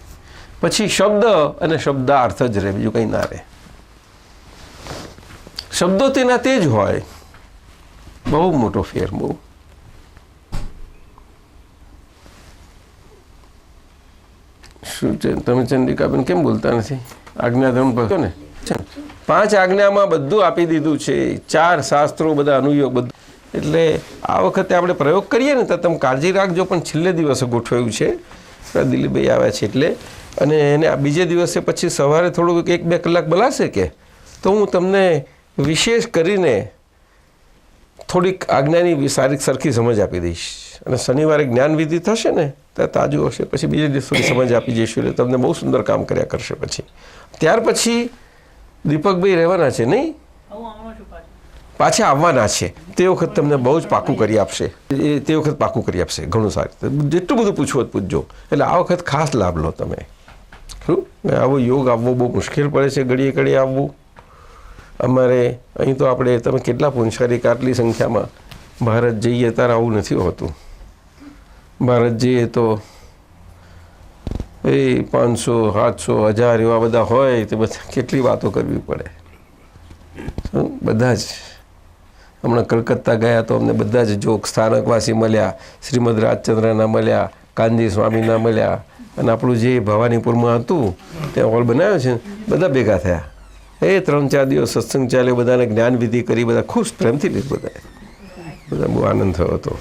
પછી શબ્દ અને શબ્દાર્થ જ રહે, બીજું કંઈ ના રહે. શબ્દો તેના તે જ હોય. બહુ મોટો ફેર. બહુ શું છે? તમે ચંદ્રિકાબેન કેમ બોલતા નથી? આજ્ઞાધર્મ પર ને 5 આજ્ઞામાં બધું આપી દીધું છે. 4 શાસ્ત્રો, બધા અનુયોગ, બધું. એટલે આ વખતે આપણે પ્રયોગ કરીએ ને તો તમે કાળજી રાખજો. પણ છેલ્લે દિવસે ગોઠવાયું છે, દિલીપભાઈ આવ્યા છે એટલે. અને એને બીજે દિવસે પછી સવારે થોડું 1-2 કલાક બોલાશે કે તો હું તમને વિશેષ કરીને થોડીક આજ્ઞાની સારી સરખી સમજ આપી દઈશ. અને શનિવારે જ્ઞાનવિધિ થશે ને ત્યાં તાજું હશે, પછી બીજે દિવસ થોડી સમજ આપી જઈશું એટલે તમને બહુ સુંદર કામ કર્યા કરશે. પછી ત્યાર પછી દીપકભાઈ રહેવાના છે નહીં, પાછા આવવાના છે. તે વખત તમને બહુ જ પાકું કરી આપશે. એ તે વખત પાકું કરી આપશે ઘણું સારું. જેટલું બધું પૂછવું પૂછજો. એટલે આ વખત ખાસ લાભ લો તમે. શું આવો યોગ આવવો બહુ મુશ્કેલ પડે છે, ઘડીએ ઘડીએ આવવું. અમારે અહીં તો આપણે તમે કેટલા પુંછારી આટલી સંખ્યામાં ભારત જઈએ ત્યારે આવું નથી હોતું. ભારત જઈએ તો એ 500 700 1000 એવા બધા હોય તો બધા કેટલી વાતો કરવી પડે. બધા જ હમણાં કલકત્તા ગયા તો અમને બધા જ જોક સ્થાનકવાસી મળ્યા, શ્રીમદ રાજચંદ્રના મળ્યા, કાનજી સ્વામીના મળ્યા, અને આપણું જે ભવાનીપુરમાં હતું ત્યાં હોલ બનાવ્યો છે બધા ભેગા થયા. એ 3-4 દિવસ સત્સંગ ચાલ્યો, બધાને જ્ઞાનવિધિ કરી, બધા ખુશ પ્રેમથી લીધું. બધા બહુ આનંદ થયો હતો.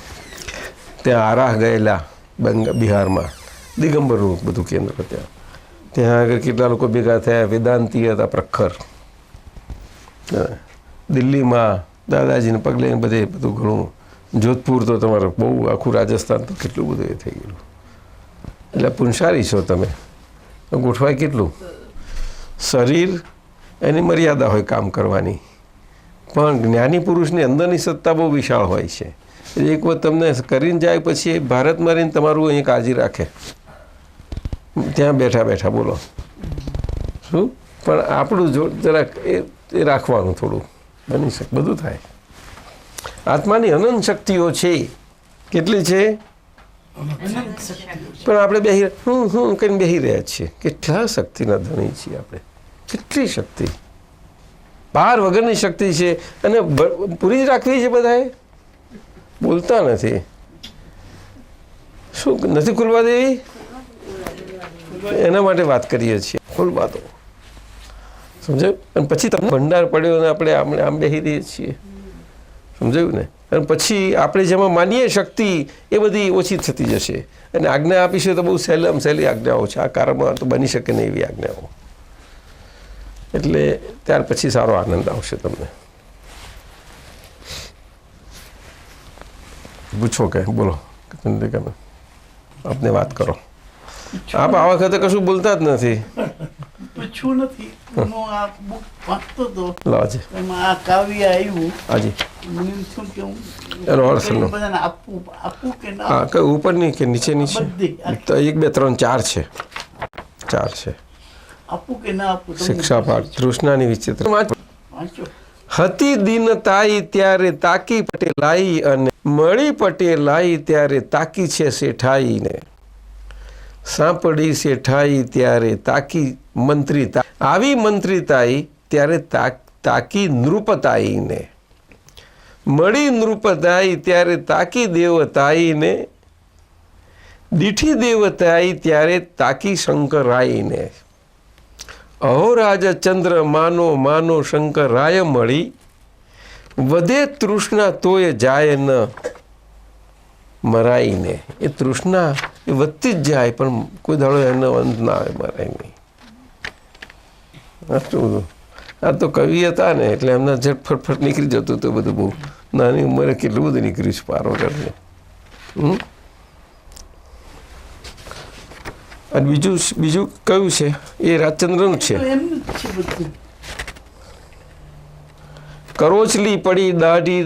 ત્યાં આરાહ ગયેલા બિહારમાં, દિગંબરનું બધું કેન્દ્ર ત્યાં આગળ કેટલા લોકો ભેગા થયા, વેદાંતી હતા પ્રખર. દિલ્હીમાં દાદાજીને પગલે બધે બધું ઘણું, જોધપુર તો તમારે બહુ, આખું રાજસ્થાન તો કેટલું બધું એ થઈ ગયેલું. એટલે પુંસારી છો તમે, ગોઠવાય કેટલું. શરીર એની મર્યાદા હોય કામ કરવાની, પણ જ્ઞાની પુરુષની અંદરની સત્તા બહુ વિશાળ હોય છે. એક વખત તમને કરીને જાય પછી ભારતમાં રહીને તમારું અહીં કાળજી રાખે, ત્યાં બેઠા બેઠા બોલો શું. પણ આપણું જો જરાક એ રાખવાનું થોડું બની શકે, બધું થાય. આત્માની અનંત શક્તિઓ છે. કેટલી છે? પણ આપણે બેહી કહીને બેહી રહ્યા છીએ. કેટલા શક્તિના ધણી છીએ આપણે, કેટલી શક્તિ, પાર વગરની શક્તિ છે, અને પૂરી જ રાખવી છે. બધાએ બોલતા નથી. શું નથી ખુલવા દેવી? એના માટે વાત કરીએ છીએ, ખુલવા દો. સમજાયું? અને પછી તમને ભંડાર પડ્યો અને આપણે આમ બેસી રહીએ છીએ. સમજાયું ને? અને પછી આપણે જેમાં માનીએ શક્તિ એ બધી ઓછી થતી જશે, અને આજ્ઞા આપીશું તો બહુ સહેલી આજ્ઞાઓ છે. આ કારણમાં તો બની શકે નહીં એવી આજ્ઞાઓ. એટલે ત્યાર પછી સારો આનંદ આવશે તમને. પૂછો કે બોલો, ગમે આપને વાત કરો. આપ આ વખતે કશું બોલતા જ નથી. પૂછવું નથી. હું આ બુક વાંચતો હતો, લાવજે. એમાં આ કાવ્ય આવ્યું. હાજી. મને એમ થયું કે હું એનો અર્થ લો. બધાને આપું કે ના હા, કઈ ઉપરની કે નીચેની છે? બધી. તો 1 2 3 4 છે. 4 છે. આપું કે ના આપું? શિક્ષાપાઠ તૃષ્ણાની વિચિત્ર વાંચો. હતી દીનતાઈ ત્યારે તાકી પટેલાઈ, અને મળી પટેલાઈ ત્યારે તાકી છે શેઠાઈને. સાંપડી શેઠાઈ ત્યારે તાકી મંત્રીતા, આવી મંત્રીતાઈ ત્યારે તાકી નૃપતાઈને. મળી નૃપતાઈ ત્યારે તાકી દેવતાઈને, દીઠી દેવતાઈ ત્યારે તાકી શંકરાઈને. અહોરાજ ચંદ્ર માનો શંકરાય મળી, વધે તૃષ્ણા તોય જાય ન મરાઈને. એ તૃષ્ણા એ વધતી જ જાય, પણ કોઈ દાડો એનો અંત ના આવે, મરાય નહીં. આટલું બધું. આ તો કવિ હતા ને, એટલે એમના ઝટ ફટફટ નીકળી જતું હતું બધું. બહુ નાની ઉંમરે કેટલું બધું નીકળ્યું છે પાર વગરને. અને બીજું કયું છે? એ રાજચંદ્રનું છે. એમનું જ છે બધું. કરોચલી પડી દાઢી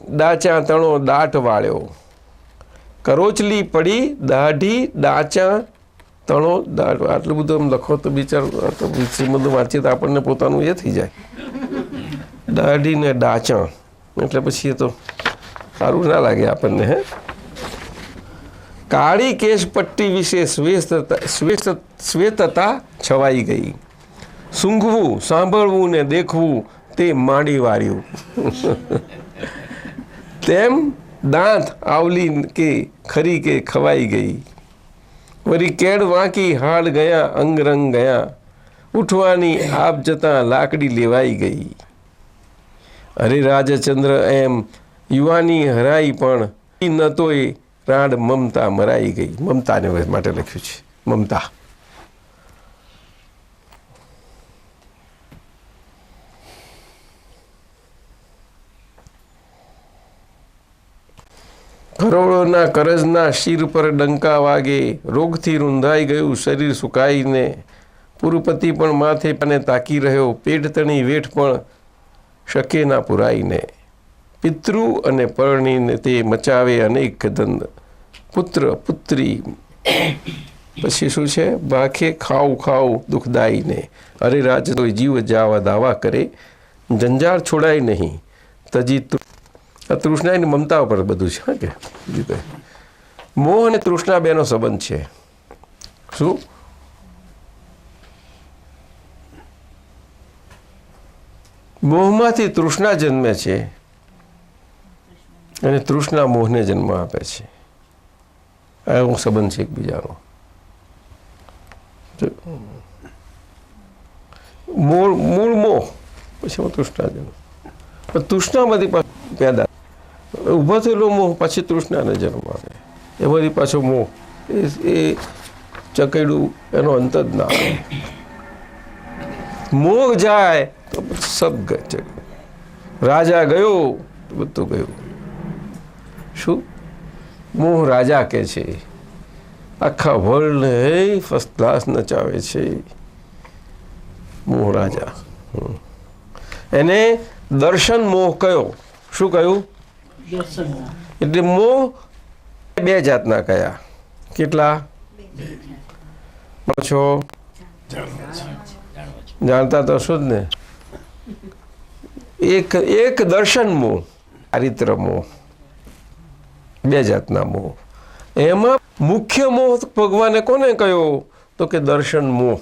ડાચા તણો દાટ વાળ્યો. કરોચલી પડી દાઢી ડાચા તણો દાટ. આટલું બધું આમ લખો તો બિચારું, તો શ્રીમદ વાંચીએ તો આપણને પોતાનું એ થઈ જાય. દાઢી ને ડાચા એટલે પછી એ તો સારું ના લાગે આપણને. હે, કાળી કેશ પટ્ટી વિશે શ્વેતતા છવાઈ ગઈ. સૂંઘવું, સાંભળવું ને દેખવું તે માંડી વાળ્યું. તેમ દાંત આવલી કે ખરી કે ખવાઈ ગઈ. વળી કેડ વાંકી હાડ ગયા, અંગરંગ ગયા. ઉઠવાની આપ જતાં લાકડી લેવાઈ ગઈ. હરે રાજચંદ્ર એમ યુવાની હરાઈ, પણ ન તોય રાડ મમતા મરાઈ ગઈ. મમતાને માટે લખ્યું છે, મમતા. કરોડોના કરજના શિર પર ડંકા વાગે. રોગથી રૂંધાઈ ગયું શરીર સુકાઈને. પુરપતિ પણ માથે પાને તાકી રહ્યો. પેટ તણી વેઠ પણ શકે ના પુરાઈને. પિતૃ અને પરણીને તે મચાવે અનેક દંડ. પુત્ર પુત્રી પછી શું છે? ભાખે ખાવ દુઃખદાયીને. અરે રાજ તો જીવ જાવા દાવા કરે, જંજાળ છોડાય નહીં તજી. તૃષ્ણા એની મમતા ઉપર બધું છે. હા, કે મોહ અને તૃષ્ણા બેનો સંબંધ છે. શું? મોહમાંથી તૃષ્ણા જન્મે છે અને તૃષ્ણા મોહને જન્મ આપે છે. આવો સંબંધ છે એકબીજાનો. મૂળ મોહ, પછી તૃષ્ણા જન્મ. પણ તૃષ્ણામાંથી પેદા ઊભો થયેલો મોહ પછી તૃષ્ણાને જન્મ આપે. એમાંથી પાછો મોહ એ ચકેડું, એનો અંત જ ના આવે. મોહ જાય તો સબ ગયો. રાજા ગયો તો બધું ગયું. શું મોહ રાજા કે છે, આખા વર્લ્ડને ફર્સ્ટ ક્લાસ નચાવે છે મોહ રાજા. એને દર્શન મોહ કયો. શું કહ્યું? એટલે મોહ બે જાતના કયા. કેટલા છો? જાણતા તો શું જ ને. એક દર્શન મોહ, ચારિત્ર મોહ, બે જાતના મોહ. એમાં મુખ્ય મોહ ભગવાને કોને કહ્યો? તો કે દર્શન મોહ.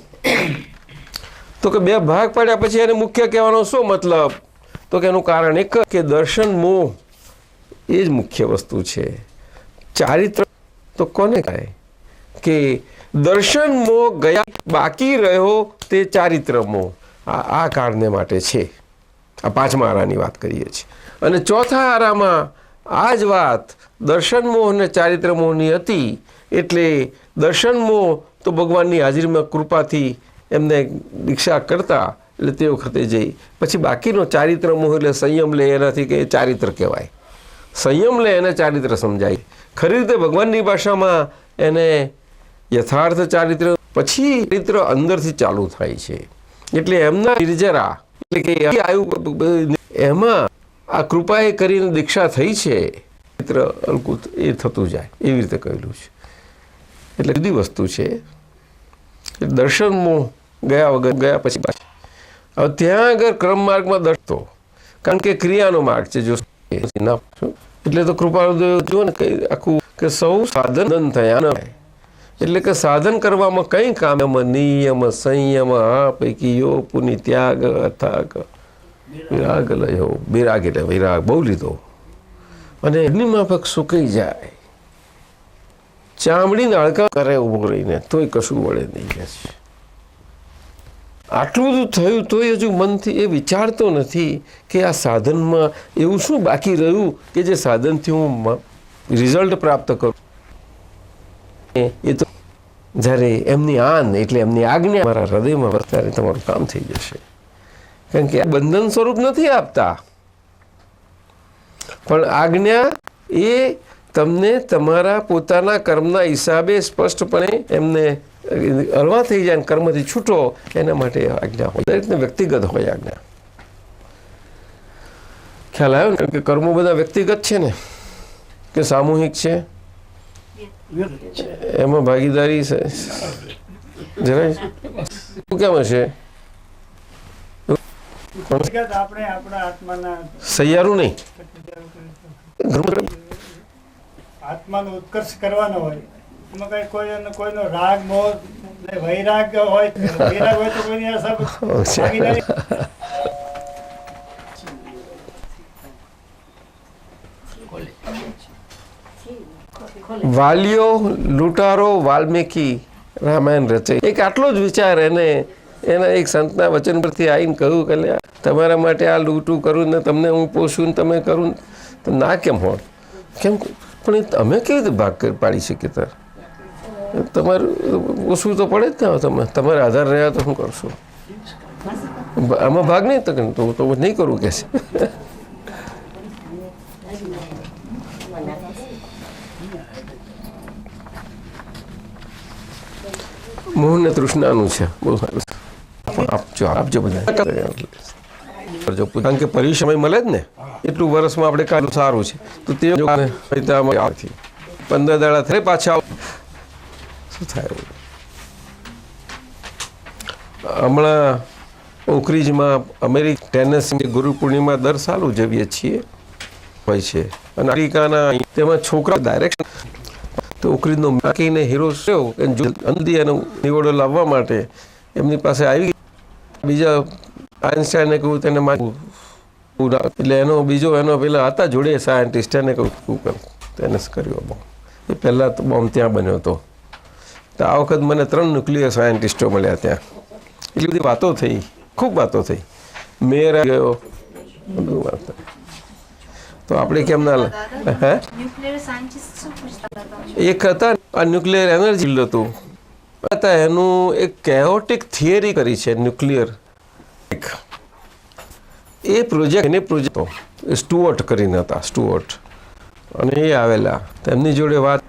તો કે બે ભાગ પડ્યા પછી એને મુખ્ય કહેવાનો શું મતલબ? તો કે એનું કારણ એક કે દર્શન મોહ એ જ મુખ્ય વસ્તુ છે. ચારિત્ર તો કોને કહે? કે દર્શન મોહ ગયા, બાકી રહ્યો તે ચારિત્ર મોહ. આ કાળને માટે છે. આ પાંચમા આરાની વાત કરીએ છીએ. અને ચોથા આરામાં આ જ વાત દર્શન મોહ અને ચારિત્ર મોહની હતી. એટલે દર્શન મોહ તો ભગવાનની હાજરીમાં કૃપાથી એમને દીક્ષા કરતા, એટલે તે વખતે જઈ. પછી બાકીનો ચારિત્ર મોહ એટલે સંયમ લે, એનાથી કે ચારિત્ર કહેવાય. સંયમ લે એને ચારિત્ર સમજાય. ખરી રીતે ભગવાનની ભાષામાં એને યથાર્થ ચારિત્ર, પછી ચારિત્ર અંદરથી ચાલુ થાય છે. એટલે એમના નિર્જરા, એટલે કે એમાં આ કૃપાએ કરીને દીક્ષા થઈ છે, ચરિત્ર અલ્કુત એ થતું જાય, એવી રીતે કહેલું છે. એટલે જુદી વસ્તુ છે. દર્શન મોહ ગયા વગર ગયા પછી હવે ત્યાં આગળ ક્રમ માર્ગમાં દર્શતો, કારણ કે ક્રિયાનો માર્ગ છે. જો એટલે તો કૃપાળુ જો ને આખું કે સૌ સાધન થયા ન. એટલે કે સાધન કરવામાં કંઈ કામ, નિયમ સંયમ આ પૈકી યો પુનિ ત્યાગ અથાગ વિરાગ લયો. વિરાગ એટલે વિરાગ બહુ લીધો. અને એમની માફક સુકાઈ જાય, ચામડીને હળકા કરે ઉભો રહીને, તોય કશું વળે નહીં. કે છે આટલું બધું થયું તોય હજુ મનથી એ વિચારતો નથી કે આ સાધનમાં એવું શું બાકી રહ્યું કે જે સાધનથી હું રિઝલ્ટ પ્રાપ્ત કરું. એ તો જ્યારે એમની આન એટલે એમની આજ્ઞા મારા હૃદયમાં વર્તારે તમારું કામ થઈ જશે. કારણ કે આ બંધન સ્વરૂપ નથી આપતા, પણ આજ્ઞા એ તમને તમારા પોતાના કર્મના હિસાબે સ્પષ્ટપણે એમને હળવા થઈ જાય, કર્મથી છૂટો એના માટે આજ્ઞા હોય. દરેકને વ્યક્તિગત હોય આજ્ઞા. ખ્યાલ આવ્યો ને? કે કર્મો બધા વ્યક્તિગત છે ને કે સામૂહિક છે? એમાં ભાગીદારી જરાય કેમ હશે? સૈયારું નહીં, આત્માનો ઉત્કર્ષ કરવાનો હોય. એમાં કઈ કોઈનો રાગ મોહ વૈરાગ હોય, વૈરાગ હોય તો કોઈની ભાગીદારી. વાલિયો લૂંટારો વાલ્મીકી રામાયણ રચાઈ. એક આટલો જ વિચાર એના એક સંતના વચન પરથી આવીને કહ્યું કે તમારા માટે આ લૂંટું કરું ને તમને હું પોષું ને તમે કરું તો ના કેમ હોત? કેમ? પણ અમે કેવી રીતે ભાગ પાડી શકીએ? તાર તમારું ઓછું તો પડે જ ને. તમે તમારે આધાર રહ્યા તો શું કરશો? આમાં ભાગ નહીં તો નહીં કરું કે છે. મોહ ને તૃષ્ણાનું છે. બહુ સારું. આપજો બધા. કારણ કે પરિસમય મળે જ ને, એટલું વર્ષમાં આપણે કાઢું સારું છે. તો તે 15 દાડા થાય પાછા શું થાય? હમણાં ઓકરીજમાં અમેરિકા ટેનેસી ગુરુ પૂર્ણિમા દર સાલ ઉજવીએ છીએ હોય છે. અને અમેરિકાના તેમાં છોકરા ડાયરેક્શન તો ઓકરીજનો માકીને હીરો થયો અંદી એનો નિવડો લાવવા માટે એમની પાસે આવી. બીજા આઈન્સ્ટાઈને કહ્યું તેને એટલે એનો બીજો એનો પેલા હતા જોડે સાયન્ટિસ્ટ એને કહું તેને કર્યો બોમ્બ. એ પહેલાં તો બોમ્બ ત્યાં બન્યો હતો. તો આ વખત મને 3 ન્યુક્લિયર સાયન્ટિસ્ટો મળ્યા ત્યાં. એટલી બધી વાતો થઈ, ખૂબ વાતો થઈ. મેયર ગયો, બધું વાત થઈ. તો આપણે કેમ ના હે એક હતા આ ન્યુક્લિયર એનર્જી હતું હતા એનું એક કેઓટિક થિયરી કરી છે ન્યુક્લિયર. એ પ્રોજેક્ટ સ્ટુઅર્ટ કરીને હતા સ્ટુઅર્ટ, અને એ આવેલા તેમની જોડે વાત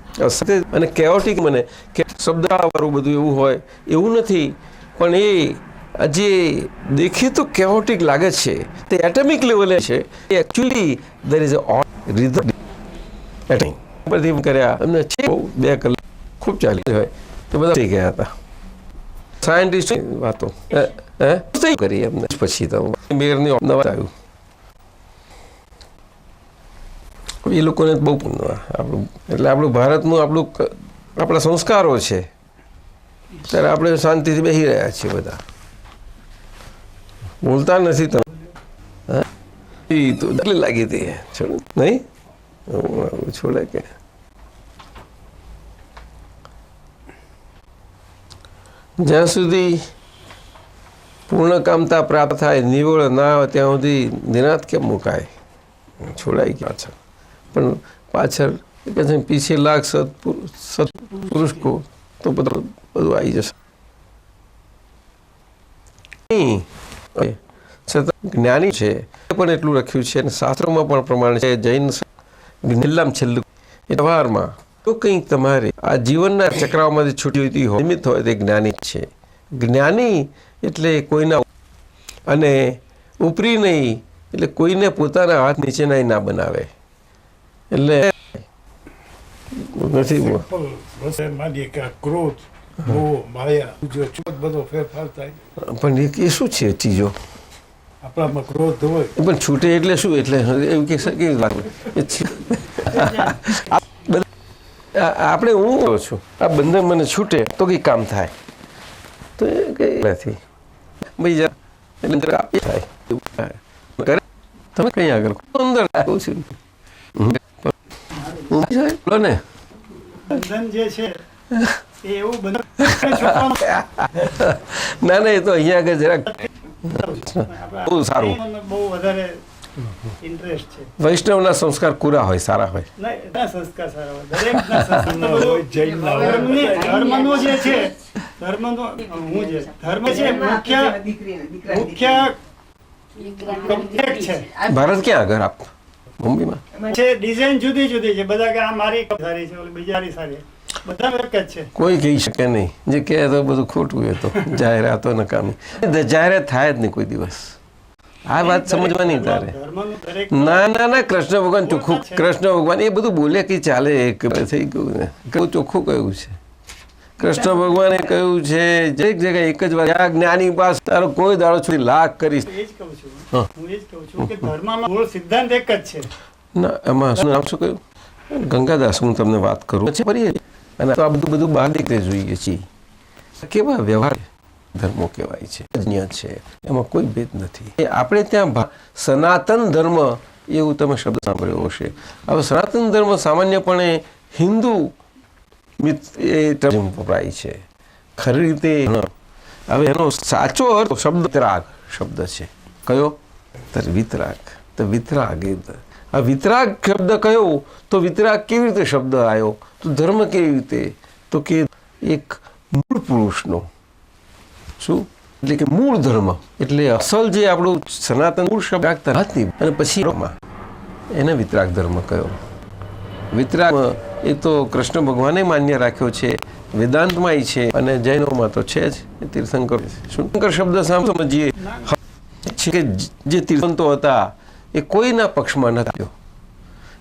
અને કેઓટિક મને કે શબ્દવાળું બધું એવું હોય એવું નથી, પણ એ જે દેખીતું કેઓટિક લાગે છે તે એટમિક લેવલે છે. એ actually there is a reason પરથી કર્યા એમને છે 2 કલાક ખૂબ ચાલી હોય તો બધા થઈ ગયા હતા સાયન્ટિસ્ટ વાતો કરી એમને. પછી તો મેયરની નવા આવ્યું એ લોકોને બહુ આપણું એટલે આપણું ભારતનું આપણા સંસ્કારો છે ત્યારે આપણે શાંતિથી બેસી રહ્યા છીએ બધા, બોલતા નથી તમે. એ તો દલી લાગી હતી છોડ નહીં છોડે કે જ્યાં સુધી પૂર્ણકામતા પ્રાપ્ત થાય નિવળ ના આવે ત્યાં સુધી નિરાંત કેમ મુકાય, છોડાઈ ગયા છે. પણ પાછળ કહે છે પીછે લાખ સત્પુરુષ કો તો બધું આવી જશે. જ્ઞાની છે એ પણ એટલું લખ્યું છે અને શાસ્ત્રોમાં પણ પ્રમાણ છે. જૈન નિલામ છેલ્લું વ્યવહારમાં તો કંઈક તમારે આ જીવનના ચક્રાઓમાંથી છૂટી હોય નિમિત્ત હોય તે જ્ઞાની છે. જ્ઞાની એટલે કોઈના અને ઉપરી નહીં એટલે કોઈને પોતાના હાથ નીચેના ના બનાવે. એટલે નથી માનીએ કે ક્રોધ, મોહ, માયા બધો ફેરફાર થાય. પણ એ શું છે ચીજો આપણામાં ક્રોધ હોય પણ છૂટે એટલે શું? એટલે એવું કે કેવી વાત આપણે હું કહું છું આ બંધન મને છૂટે તો કંઈ કામ થાય તો એ કંઈ નથી ભાઈ એટલે થાય કરે તમે કઈ આગળ અંદર કહું છું ને બંધન જે છે એ એવું બંધન ના એ તો અહીંયા આગળ જરાક બહુ સારું બહુ વધારે ઇન્ટરેસ્ટ છે. વૈષ્ણવના સંસ્કાર પૂરા હોય, સારા હોય. સંસ્કાર સારા હોય દરેકના સંસ્કાર. ધર્મનો જે છે ધર્મનો હું જે ધર્મ છે મુખ્ય છે. ભારત ક્યાં આગળ આપ મુંબઈમાં છે ડિઝાઇન જુદી જુદી છે બધા કે આ મારી સારી છે ઓલી બીજારી સારી બધા એક જ છે. કોઈ કહી શકે નહીં. જે કહે તો બધું ખોટું એ તો જાહેરાતો નકામી. જાહેરાત થાય જ નહીં કોઈ દિવસ. આ વાત સમજવાની તારે. ના કૃષ્ણ ભગવાન ચોખ્ખું કૃષ્ણ ભગવાન એ બધું બોલે કે ચાલે થઈ ગયું ને કેવું ચોખ્ખું કહ્યું છે. કૃષ્ણ ભગવાને કહ્યું છે દરેક જગ્યાએ એક જ વાત આ જ્ઞાની પાસ તારો કોઈ દાડો છોડી લાખ કરીશ. એ જ કહું છું હું એ જ કહું છું કે ધર્મમાં મૂળ સિદ્ધાંત એક જ છે. ના એમાં શું નામ શું કહ્યું ગંગાદાસ હું તમને વાત કરું પછી અને આ બધું બહાર નીકળે જોઈએ છીએ. કેવા વ્યવહાર ધર્મો કહેવાય છે છે એમાં કોઈ ભેદ નથી. આપણે ત્યાં સનાતન ધર્મ એવું તમે શબ્દ સાંભળ્યો હશે. હવે સનાતન ધર્મ સામાન્યપણે હિન્દુ એ ટર્મ વપરાય છે ખરી રીતે. હવે એનો સાચો અર્થ શબ્દ વિતરાગ શબ્દ છે. કયો? વિતરાગ. તો વિતરાગ આ વિતરાગ શબ્દ કયો તો વિતરાગ કેવી રીતે શબ્દ આવ્યો તો ધર્મ કેવી રીતે તો કે એક મૂળ પુરુષનો શું એટલે કે મૂળ ધર્મ એટલે અસલ જે આપણું સનાતન મૂળ શબ્દ અને પછી એને વિતરાગ ધર્મ કયો. વિતરાગ એ તો કૃષ્ણ ભગવાને માન્ય રાખ્યો છે, વેદાંતમાં છે અને જૈનોમાં તો છે જ. તીર્થંકર શંકર શબ્દ સમજીએ છે કે જે તીર્થંતો હતા એ કોઈના પક્ષમાં નથી.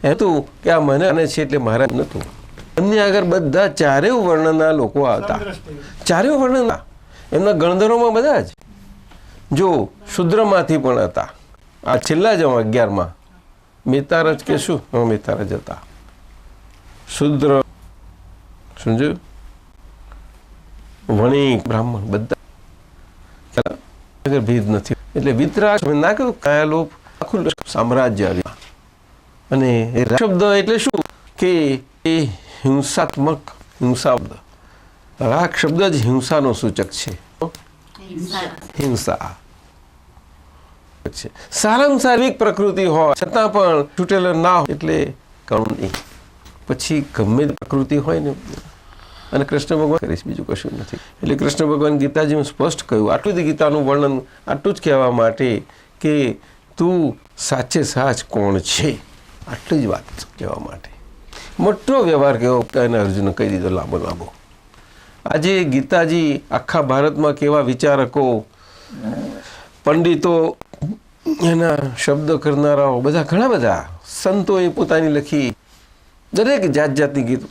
એ હતું કે આ મને છે એટલે મહારાજ નહોતું. એમની આગળ બધા ચારેય વર્ણના લોકો હતા. ચારેય વર્ણના એમના ગણધરોમાં બધા જ જો શુદ્રમાંથી પણ હતા. આ છેલ્લા જ 11માં મેતારજ કે શું મેતારજ હતા. શુદ્ર સમજ્યું વણિક બ્રાહ્મણ બધા ભેદ નથી. એટલે વિતરાગ ના કહ્યું કાયાલોપ આખું સામ્રાજ્ય આવ્યું. અને એ શબ્દ એટલે શું કે એ હિંસાત્મક હિંસા, રાગ શબ્દ જ હિંસાનો સૂચક છે. હિંસા છે. સારામાં સારી પ્રકૃતિ હોય છતાં પણ તૂટેલો ના હોય એટલે કરુણ નહીં. પછી ગમે પ્રકૃતિ હોય ને, અને કૃષ્ણ ભગવાન કરીશ, બીજું કશું નથી. એટલે કૃષ્ણ ભગવાન ગીતાજીમાં સ્પષ્ટ કહ્યું, આટલું જ ગીતાનું વર્ણન આટલું જ કહેવા માટે કે તું સાચે સાચ કોણ છે, આટલી જ વાત કહેવા માટે મોટો વ્યવહાર કેવો એને અર્જુને કહી દીધો લાંબો લાંબો. આજે ગીતાજી આખા ભારતમાં કેવા વિચારકો, પંડિતો, એના શબ્દ કરનારાઓ બધા ઘણા બધા સંતોએ પોતાની લખી દરેક જાત જાતની ગીત,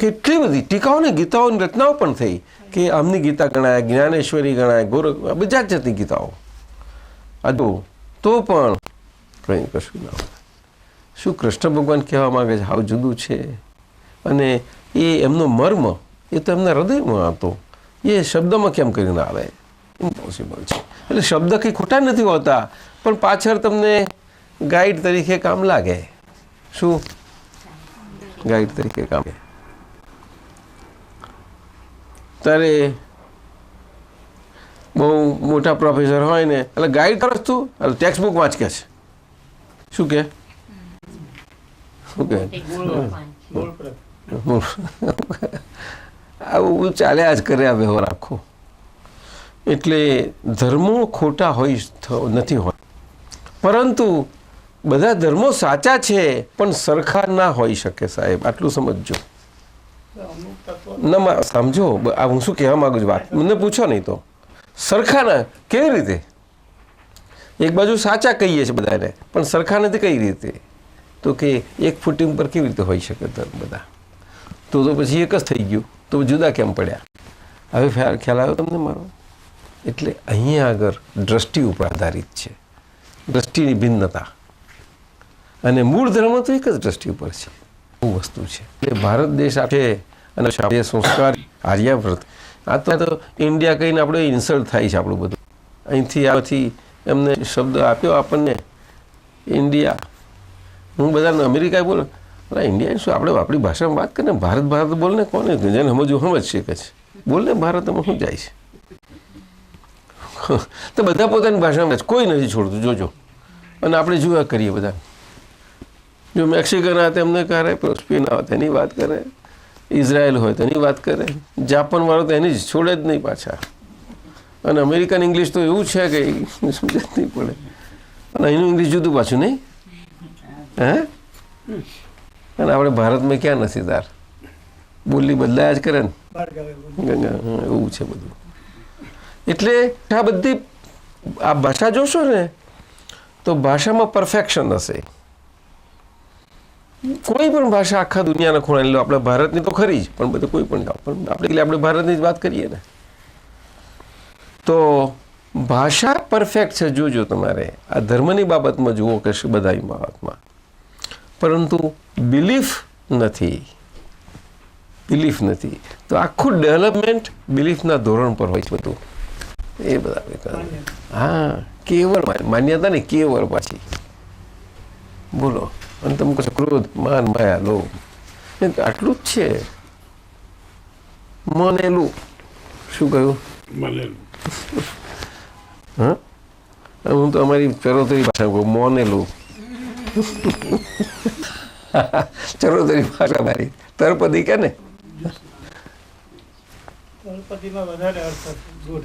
કેટલી બધી ટીકાઓને ગીતાઓની રચનાઓ પણ થઈ કે આમની ગીતા ગણાય, જ્ઞાનેશ્વરી ગણાય, ગોરખ, જાત જાતની ગીતાઓ. આજુ તો પણ કંઈ કશું ના હોય. શું કૃષ્ણ ભગવાન કહેવા માંગે છે હાવ જુદું છે. અને એ એમનો મર્મ એ તો એમના હૃદયમાં હતો, એ શબ્દમાં કેમ કરીને આવે? ઇમ્પોસિબલ છે. એટલે શબ્દ કંઈ ખોટા નથી હોતા, પણ પાછળ તમને ગાઈડ તરીકે કામ લાગે. શું ગાઈડ તરીકે કામ? ત્યારે બહુ મોટા પ્રોફેસર હોય ને એટલે ગાઈડ કરો તું, એટલે ટેક્સ્ટ બુક વાંચ કે છે. શું કે આવું ચાલ્યા જ કરે આ વ્યવહાર આખો. એટલે ધર્મો ખોટા નથી હોય, પરંતુ બધા ધર્મો સાચા છે પણ સરખા ના હોઈ શકે સાહેબ, આટલું સમજજો. ના સમજો આ હું શું કહેવા માંગુ છું, વાત મને પૂછો નહીં તો. સરખા ના કેવી રીતે? એક બાજુ સાચા કહીએ છીએ બધાને, પણ સરખા નથી કઈ રીતે? તો કે એક ફૂટિંગ પર કેવી રીતે હોઈ શકે ધર્મ બધા? તો પછી એક જ થઈ ગયું, તો જુદા કેમ પડ્યા? હવે ખ્યાલ આવ્યો તમને મારો? એટલે અહીંયા આગળ દ્રષ્ટિ ઉપર આધારિત છે, દ્રષ્ટિની ભિન્નતા. અને મૂળ ધર્મ તો એક જ દ્રષ્ટિ ઉપર છે. એવું વસ્તુ છે. એટલે ભારત દેશ છે અને સંસ્કાર આર્યાવ્રત, આ તો ઇન્ડિયા કહીને આપણે ઇન્સલ્ટ થાય છે આપણું બધું. અહીંથી આથી એમને શબ્દ આપ્યો આપણને ઇન્ડિયા. હું બધાને અમેરિકા બોલે ઇન્ડિયા શું, આપણે આપણી ભાષામાં વાત કરીને ભારત ભારત બોલને, કોને જેને સમજવું સમજશે કે છે બોલને ભારતમાં શું જાય છે. તો બધા પોતાની ભાષામાં કોઈ નથી છોડતું, જોજો. અને આપણે જોયા કરીએ બધા. જો મેક્સિકન આવે તેમને કરે, સ્પેન આવે તેની વાત કરે, ઇઝરાયલ હોય તેની વાત કરે, જાપાન વાળો તો એની જ છોડે જ નહીં પાછા. અને અમેરિકન ઇંગ્લિશ તો એવું છે કે સમજ જ નહીં પડે. અને અહીંનું ઇંગ્લિશ જુદું પાછું નહીં. હે? અને આપણે ભારતમાં ક્યાં નથી તાર, બોલી બદલાયા જ કરે ને, એવું છે બધું. એટલે આ બધી આ ભાષા જોશો ને તો ભાષામાં પરફેક્શન હશે. કોઈ પણ ભાષા આખા દુનિયાના ખૂણે લો, આપણે ભારતની તો ખરી જ, પણ બધું કોઈ પણ આપણે ભારતની જ વાત કરીએ ને તો ભાષા પરફેક્ટ છે. જોજો તમારે આ ધર્મની બાબતમાં જુઓ કે બધાની બાબતમાં, પરંતુ બિલીફ નથી. તો આખું ડેવલપમેન્ટ બિલીફના ધોરણ પર હોય છે બધું. એ બધા હા કેવળ માન્યતા ને કેવળ પાછી બોલો. અને તમે કહો છો ક્રોધ, માન, માયા, લોભ, આટલું જ છે. મનેલું શું કહ્યું? હા, હું તો અમારી ચરોતરી ભાષા કહું મોનેલું. ચરોતરી ભાષા મારી તરપદી કે ને વધારે અર્થ ગુડ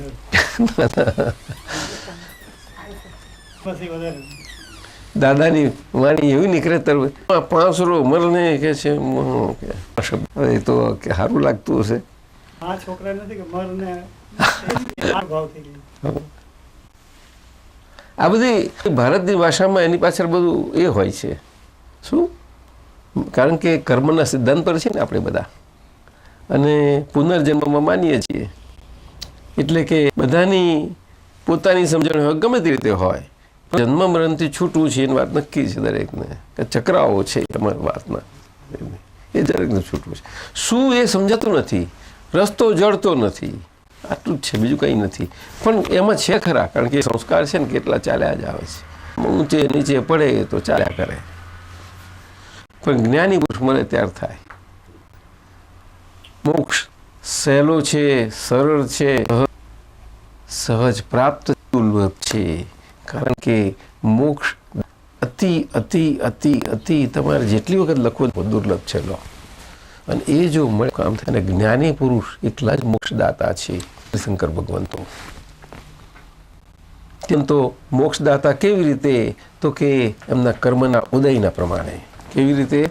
વધારે દાદાની વાણી એવી નીકળે તરફ પાંસરો મરને કે છે. હવે તો સારું લાગતું હશે. આ છોકરા નથી કે મરને ભાવ થઈ ગયો. આ બધી ભારતની ભાષામાં એની પાછળ બધું એ હોય છે. શું? કારણ કે કર્મના સિદ્ધાંત પર છે ને આપણે બધા, અને પુનર્જન્મમાં માનીએ છીએ. એટલે કે બધાની પોતાની સમજણ હોય, ગમે તે રીતે હોય, જન્મ મરણથી છૂટવું છે એની વાત નક્કી છે દરેકને. કે ચક્રાઓ છે તમારી વાતના, એ દરેકને છૂટવું છે. શું એ સમજાતું નથી, રસ્તો જડતો નથી, આટલું જ છે, બીજું કંઈ નથી. પણ એમાં છે ખરા, કારણ કે સંસ્કાર છે ને કેટલા ચાલ્યા જ આવે છે. ઊંચે નીચે પડે તો ચાલ્યા કરે, પણ જ્ઞાની પુરુષ મળે ત્યાર થાય. મોક્ષ સહેલો છે, સરળ છે, સહજ પ્રાપ્ત દુર્લભ છે. કારણ કે મોક્ષ અતિ અતિ અતિ અતિ તમારે જેટલી વખત લખવું દુર્લભ છે. લો, અને એ જો મળે કામ થાય. અને જ્ઞાની પુરુષ એકલા જ મોક્ષદાતા છે, શંકર ભગવંતો. તેમ તો મોક્ષદાતા કેવી રીતે? તો કે એમના કર્મના ઉદયના પ્રમાણે. કેવી રીતે?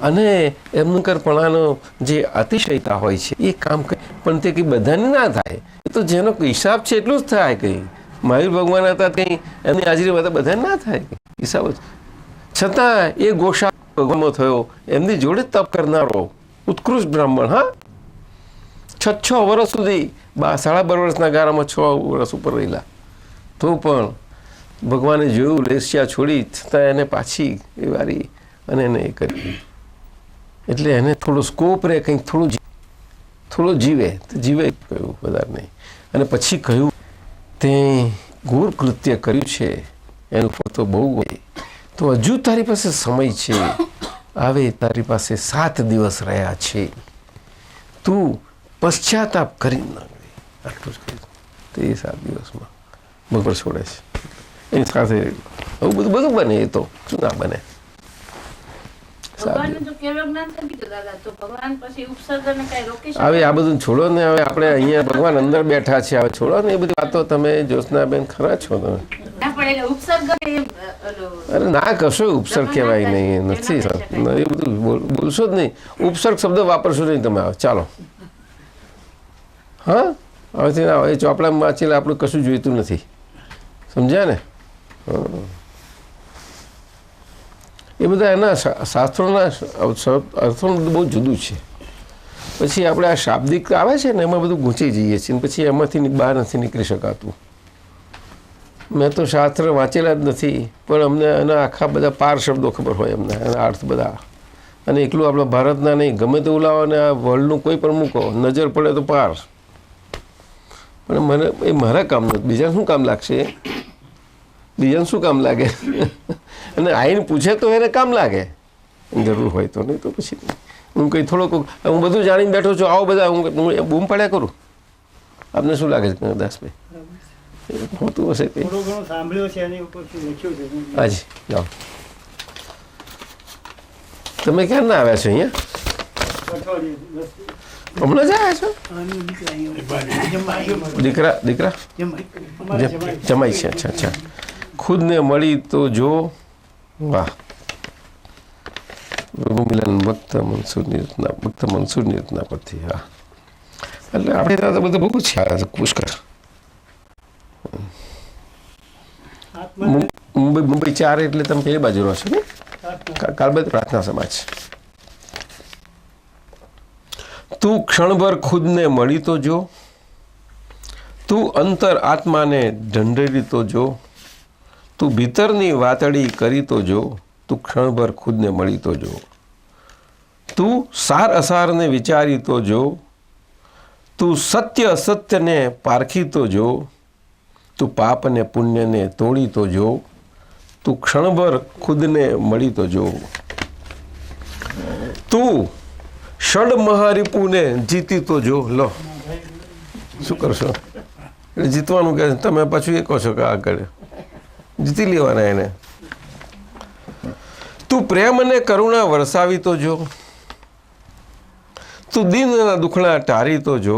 અને એમનું કરપણાનો જે અતિશયતા હોય છે એ કામ કરે, પણ તે કંઈ બધાને ના થાય. એ તો જેનો હિસાબ છે એટલું જ થાય. કંઈ મહાવીર ભગવાન હતા, કંઈ એમની હાજરીમાં બધાને ના થાય હિસાબ જ. છતાં એ ગોષા ભગવાનનો થયો, એમની જોડે તપ કરનારો ઉત્કૃષ્ટ બ્રાહ્મણ. હા, 6 વર્ષ સુધી 12.5 વર્ષના ગાળામાં 6 વર્ષ ઉપર રહેલા. તો પણ ભગવાને જોયું લેસ્યા છોડી, છતાં એને પાછી એ વારી અને એને એ કરી. એટલે એને થોડો સ્કોપ રહે, કંઈક થોડો જીવે તો જીવે, કહ્યું વધારે નહીં. અને પછી કહ્યું તે ઘોર કૃત્ય કર્યું છે, એનું ફળ તો બહુ હોય. તો હજુ તારી પાસે સમય છે, આવે તારી પાસે 7 દિવસ રહ્યા છે, તું પશ્ચાતાપ કરી ના ગઈ. આટલું જ કહ્યું. તે 7 દિવસમાં ભગવાન છોડે છે. એની સાથે બધું બને. એ તો શું ના બને? હવે આ બધું છોડો ને. હવે આપણે અહીંયા ભગવાન અંદર બેઠા છે. હવે છોડો ને એ બધી વાતો. તમે જ્યોત્સનાબેન ખરા છો તમે? અરે ના, કશો ઉપસર્ગ કહેવાય નહીં. નથી એ બધું બોલશો જ નહીં. ઉપસર્ગ શબ્દ વાપરશો નહીં તમે. હવે ચાલો, હા, હવેથી ના. એ ચોપડામાં વાંચેલા આપણું કશું જોઈતું નથી. સમજ્યા ને? એ બધા એના શાસ્ત્રોના અર્થોનું બહુ જુદું છે. પછી આપણે આ શાબ્દિક આવે છે ને, એમાં બધું ગૂંચી જઈએ છીએ. પછી એમાંથી બહાર નથી નીકળી શકાતું. મેં તો શાસ્ત્ર વાંચેલા જ નથી, પણ અમને એના આખા બધા પાર શબ્દો ખબર હોય, એમને એના અર્થ બધા. અને એકલું આપણા ભારતના નહીં, ગમે તે લાવો ને આ વર્લ્ડનું કોઈ પણ મૂકો, નજર પડે તો પાર. પણ મને એ મારા કામનું, બીજાને શું કામ લાગશે? બીજાને શું કામ લાગે? અને આઈને પૂછે તો એને કામ લાગે, જરૂર હોય તો. નહીં તો પછી હું કંઈ થોડોક હું બધું જાણીને બેઠો છું, આવો બધા હું બૂમ પાડ્યા કરું. આપને શું લાગે છે દાસભાઈ? હોતું હશે કંઈ? થોડું ઘણું સાંભળ્યું છે, એની ઉપર લખ્યું છે. હાજી, જાઓ. તમે ક્યાં ના આવ્યા છો અહીંયા? હમણાં જ આવ્યા છો? દીકરા જમાઈ છે. અચ્છા અચ્છા. ખુદને મળી તો જો. વાહ. મિલન ભક્ત મંસૂરની રચના પરથી. હા, એટલે આપણે ત્યાં તો બધું બહુ છે પુષ્કર. મુંબઈ 4 એટલે તમે પેલી બાજુ રહો છો ને? કાલબાદ પ્રાર્થના સમાજ. તું ક્ષણભર ખુદને મળી તો જો, તું અંતર આત્માને ઢંઢેરી તો જો, તું ભીતરની વાતડી કરી તો જો, તું ક્ષણભર ખુદને મળી તો જો, તું સાર અસારને વિચારી તો જો, તું સત્ય અસત્યને પારખી તો જો, તું પાપ અને પુણ્યને તોડી તો જો, તું ક્ષણભર ખુદને મળી તો જો, તું ષડ મહારીપુને જીતી તો જો. લો, શું કરશો? જીતવાનું કે તમે પાછું એ કહો છો કે આગળ જીતી લેવાના એને. તું પ્રેમ અને કરુણા વરસાવી તો જો, તું દિનના દુખડા ટારી તો જો,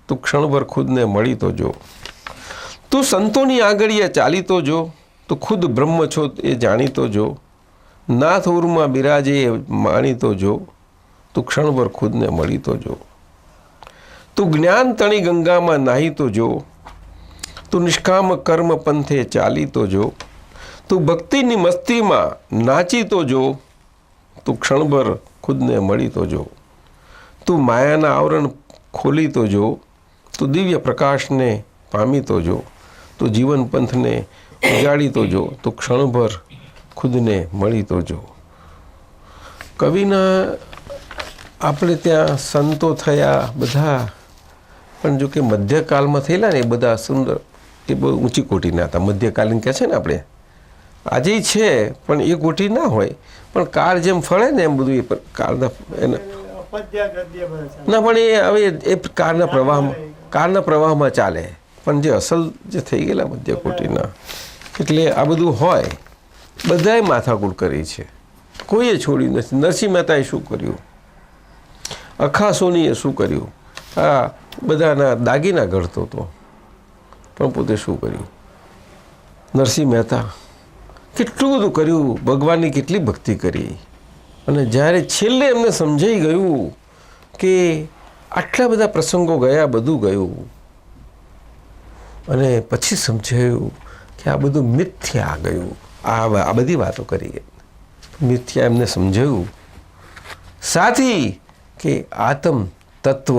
તું ક્ષણભર ખુદને મળી તો જો, તું સંતોની આગળીએ ચાલી તો જો, તું ખુદ બ્રહ્મ છો એ જાણી તો જો, નાથ ઉરમાં બિરાજે એ માણી તો જો, તું ક્ષણભર ખુદને મળી તો જો, તું જ્ઞાન તણી ગંગામાં નાહી તો જો, તું નિષ્કામ કર્મ પંથે ચાલી તો જો, તું ભક્તિની મસ્તીમાં નાચી તો જો, તું ક્ષણભર ખુદને મળી તો જો, તું માયાના આવરણ ખોલી તો જો, તું દિવ્ય પ્રકાશને પામી તો જો, તું જીવન પંથને ઉજાડી તો જો, તું ક્ષણભર ખુદને મળી તો જો. કવિના આપણે ત્યાં સંતો થયા બધા, પણ જો કે મધ્યકાળમાં થયેલા ને એ બધા સુંદર, એ બહુ ઊંચી કોટીના હતા. મધ્યકાલીન કહે છે ને આપણે, આજે છે પણ એ ગોટી ના હોય, પણ કાળ જેમ ફળે ને એમ બધું એ કાળના એને અપદ્ય ગદ્ય બધા ચાલે. ના પણ એ હવે એ કાળના પ્રવાહમાં ચાલે, પણ જે અસલ જે થઈ ગયેલા મધ્ય કોટીના, એટલે આ બધું હોય. બધાએ માથાકૂટ કરી છે, કોઈએ છોડ્યું નથી. નરસિંહ મહેતાએ શું કર્યું, અખા સોનીએ શું કર્યું, આ બધાના દાગીના ઘડતો હતો, પણ પોતે શું કર્યું. નરસિંહ મહેતા કેટલું બધું કર્યું, ભગવાનની કેટલી ભક્તિ કરી, અને જ્યારે છેલ્લે એમને સમજાઈ ગયું કે આટલા બધા પ્રસંગો ગયા, બધું ગયું, અને પછી સમજાયું કે આ બધું મિથ્યા ગયું. આ બધી વાતો કરી મિથ્યા એમને સમજાયું. સાથી કે આત્મ તત્વ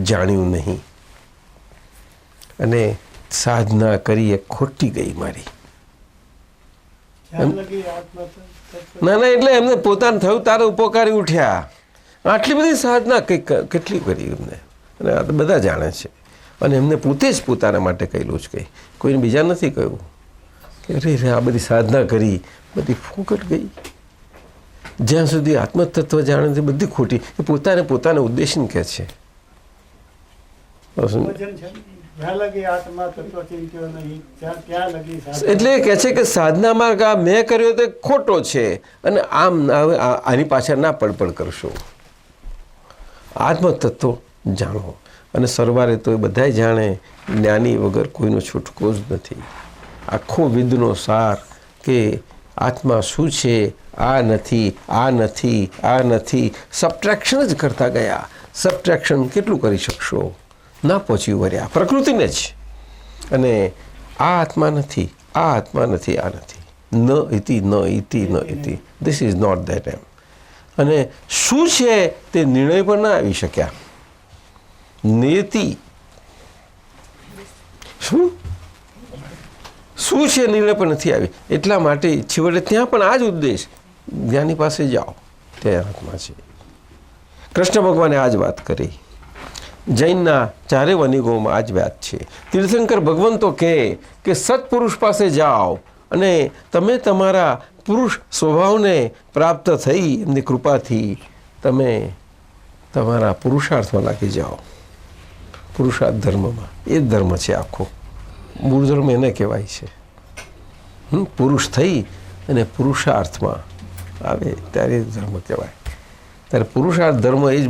જાણ્યું નહીં, અને સાધના કરી એ ખોટી ગઈ મારી. જ્યાં લગી આત્મા તત્વ ના એટલે એમને પોતાને થયું તારે ઉપકારી ઉઠ્યા. આટલી બધી સાધના કેટલી કરી એમને, અને આ તો બધા જાણે છે. અને એમને પોતે જ પોતાના માટે કહેલું જ કંઈ, કોઈને બીજા નથી કહ્યું કે અરે આ બધી સાધના કરી, બધી ફોકટ ગઈ. જ્યાં સુધી આત્મતત્વ જાણે છે બધી ખોટી. એ પોતાના ઉદ્દેશને કહે છે. ભોજન છે. જ્યાં લગી આત્મા તત્વ ચિંત્યો નહીં, ત્યાં લગી સાધના. એટલે કહે છે કે સાધના માર્ગ આ મેં કર્યો તે ખોટો છે, અને આમ હવે આની પાછળ ના પડપડ કરશો. આત્મતત્વ જાણો, અને સરવારે તો એ બધાય જાણે, જ્ઞાની વગર કોઈનો છૂટકો જ નથી. આખો વિદનો સાર કે આત્મા શું છે, આ નથી, આ નથી, આ નથી, સબટ્રેક્શન જ કરતા ગયા. સબટ્રેક્શન કેટલું કરી શકશો, ના પહોંચ્યું વર્યા પ્રકૃતિને જ. અને આ આત્મા નથી, આ આત્મા નથી, આ નથી, ન ઇતિ ન ઇતિ ન ઇતિ, ધીસ ઇઝ નોટ ધેટ એમ. અને શું છે તે નિર્ણય પર ના આવી શક્યા. નિયતિ શું છે નિર્ણય પર નથી આવી. એટલા માટે છેવટે ત્યાં પણ આ જ ઉદ્દેશ, જ્ઞાની પાસે જાઓ, ત્યાં આત્મા છે. કૃષ્ણ ભગવાને આ જ વાત કરી. જૈનના ચારે વનિગોમાં આ જ વાત છે. તીર્થંકર ભગવંતો કહે કે સત્પુરુષ પાસે જાઓ, અને તમે તમારા પુરુષ સ્વભાવને પ્રાપ્ત થઈ એમની કૃપાથી તમે તમારા પુરુષાર્થમાં લાગી જાઓ. પુરુષાર્થ ધર્મમાં એ જ ધર્મ છે આખો. મૂળ ધર્મ એને કહેવાય છે. પુરુષ થઈ અને પુરુષાર્થમાં આવે ત્યારે ધર્મ કહેવાય. ત્યારે પુરુષાર્થ ધર્મ એ જ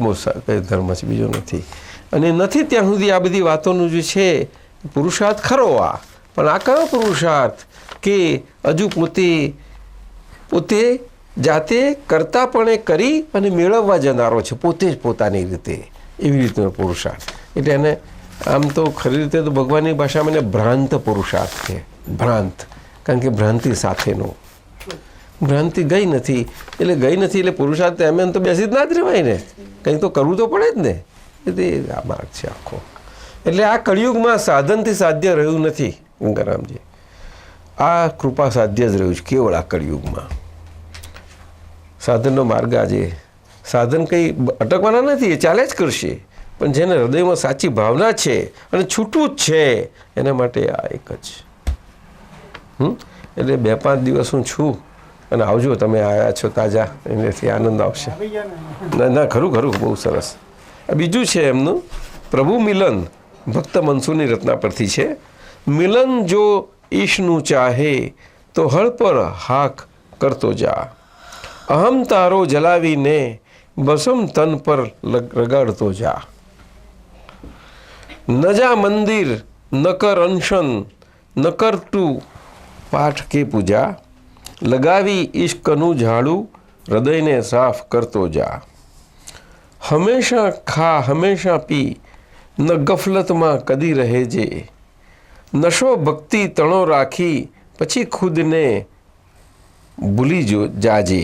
ધર્મ છે, બીજો નથી. અને નથી ત્યાં સુધી આ બધી વાતોનું જે છે પુરુષાર્થ ખરો આ, પણ આ કયો પુરુષાર્થ કે હજુ પોતે જાતે કરતાપણે કરી અને મેળવવા જનારો છે, પોતે જ પોતાની રીતે, એવી રીતનો પુરુષાર્થ. એટલે એને આમ તો ખરી રીતે તો ભગવાનની ભાષામાં એને ભ્રાંત પુરુષાર્થ છે. ભ્રાંત, કારણ કે ભ્રાંતિ સાથેનો. ભ્રાંતિ ગઈ નથી એટલે પુરુષાર્થ એમ તો બેસી જ ના જ રહેવાય ને, કંઈ તો કરવું તો પડે જ ને. એટલે આ માર્ગ છે આખો. એટલે આ કળિયુગમાં સાધનથી સાધ્ય રહ્યું નથી ગંગારામજી, આ કૃપા સાધ્ય જ રહ્યું છે કેવળ આ કળિયુગમાં. સાધનનો માર્ગ આજે સાધન કંઈ અટકવાના નથી, એ ચાલે જ કરશે. પણ જેને હૃદયમાં સાચી ભાવના છે અને છૂટવું જ છે, એના માટે આ એક જ. એટલે 2-5 દિવસ હું છું, અને આવજો, તમે આવ્યા છો તાજા, એનાથી આનંદ આવશે. આવી ગયા ને. ના ખરું બહુ સરસ. બીજું છે એમનું પ્રભુ મિલન, ભક્ત મનસુની રચના પરથી છે. મિલન જો ઈશનું ચાહે તો હળ પર હાક કરતો જા, અહમ તારો જલાવીને બસમ તન પર રગાડતો જા. ન જા મંદિર ન કર અનશન, ન કર તું પાઠ કે પૂજા, લગાવી ઈશ્કનું ઝાડું હૃદયને સાફ કરતો જા. હંમેશા ખા હંમેશા પી, ન ગફલતમાં કદી રહે જે, નશો ભક્તિ તણો રાખી પછી ખુદને ભૂલી જાજે.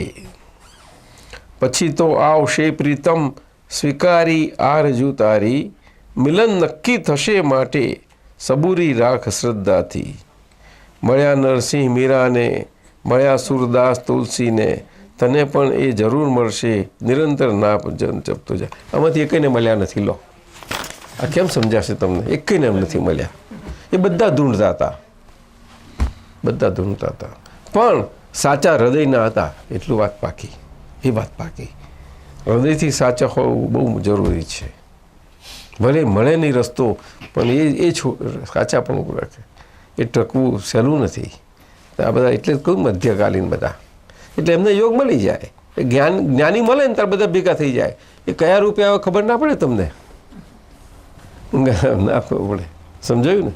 પછી તો આવશે પ્રીતમ સ્વીકારી આરજુ તારી, મિલન નક્કી થશે માટે સબૂરી રાખ શ્રદ્ધાથી. મળ્યા નરસિંહ મીરાને, મળ્યા સુરદાસ તુલસીને, તને પણ એ જરૂર મળશે, નિરંતર નામ જપતો જાય. આમાંથી એકઈને મળ્યા નથી. લો, આ કેમ સમજાશે તમને? એકઈને એમ નથી મળ્યા. એ બધા ઢૂંઢતા હતા, પણ સાચા હૃદયના હતા એટલું વાત પાકી, એ વાત પાકી. હૃદયથી સાચા હોવું બહુ જરૂરી છે. ભલે મળે નહીં રસ્તો, પણ એ સાચા પણ રાખે, એ ટકવું સહેલું નથી. આ બધા એટલે જ કહું મધ્યકાલીન બધા, એટલે એમને યોગ મળી જાય. જ્ઞાની મળે ને ત્યારે બધા ભેગા થઈ જાય. એ કયા રૂપે આવે ખબર ના પડે તમને, ના ખબર પડે. સમજાયું ને?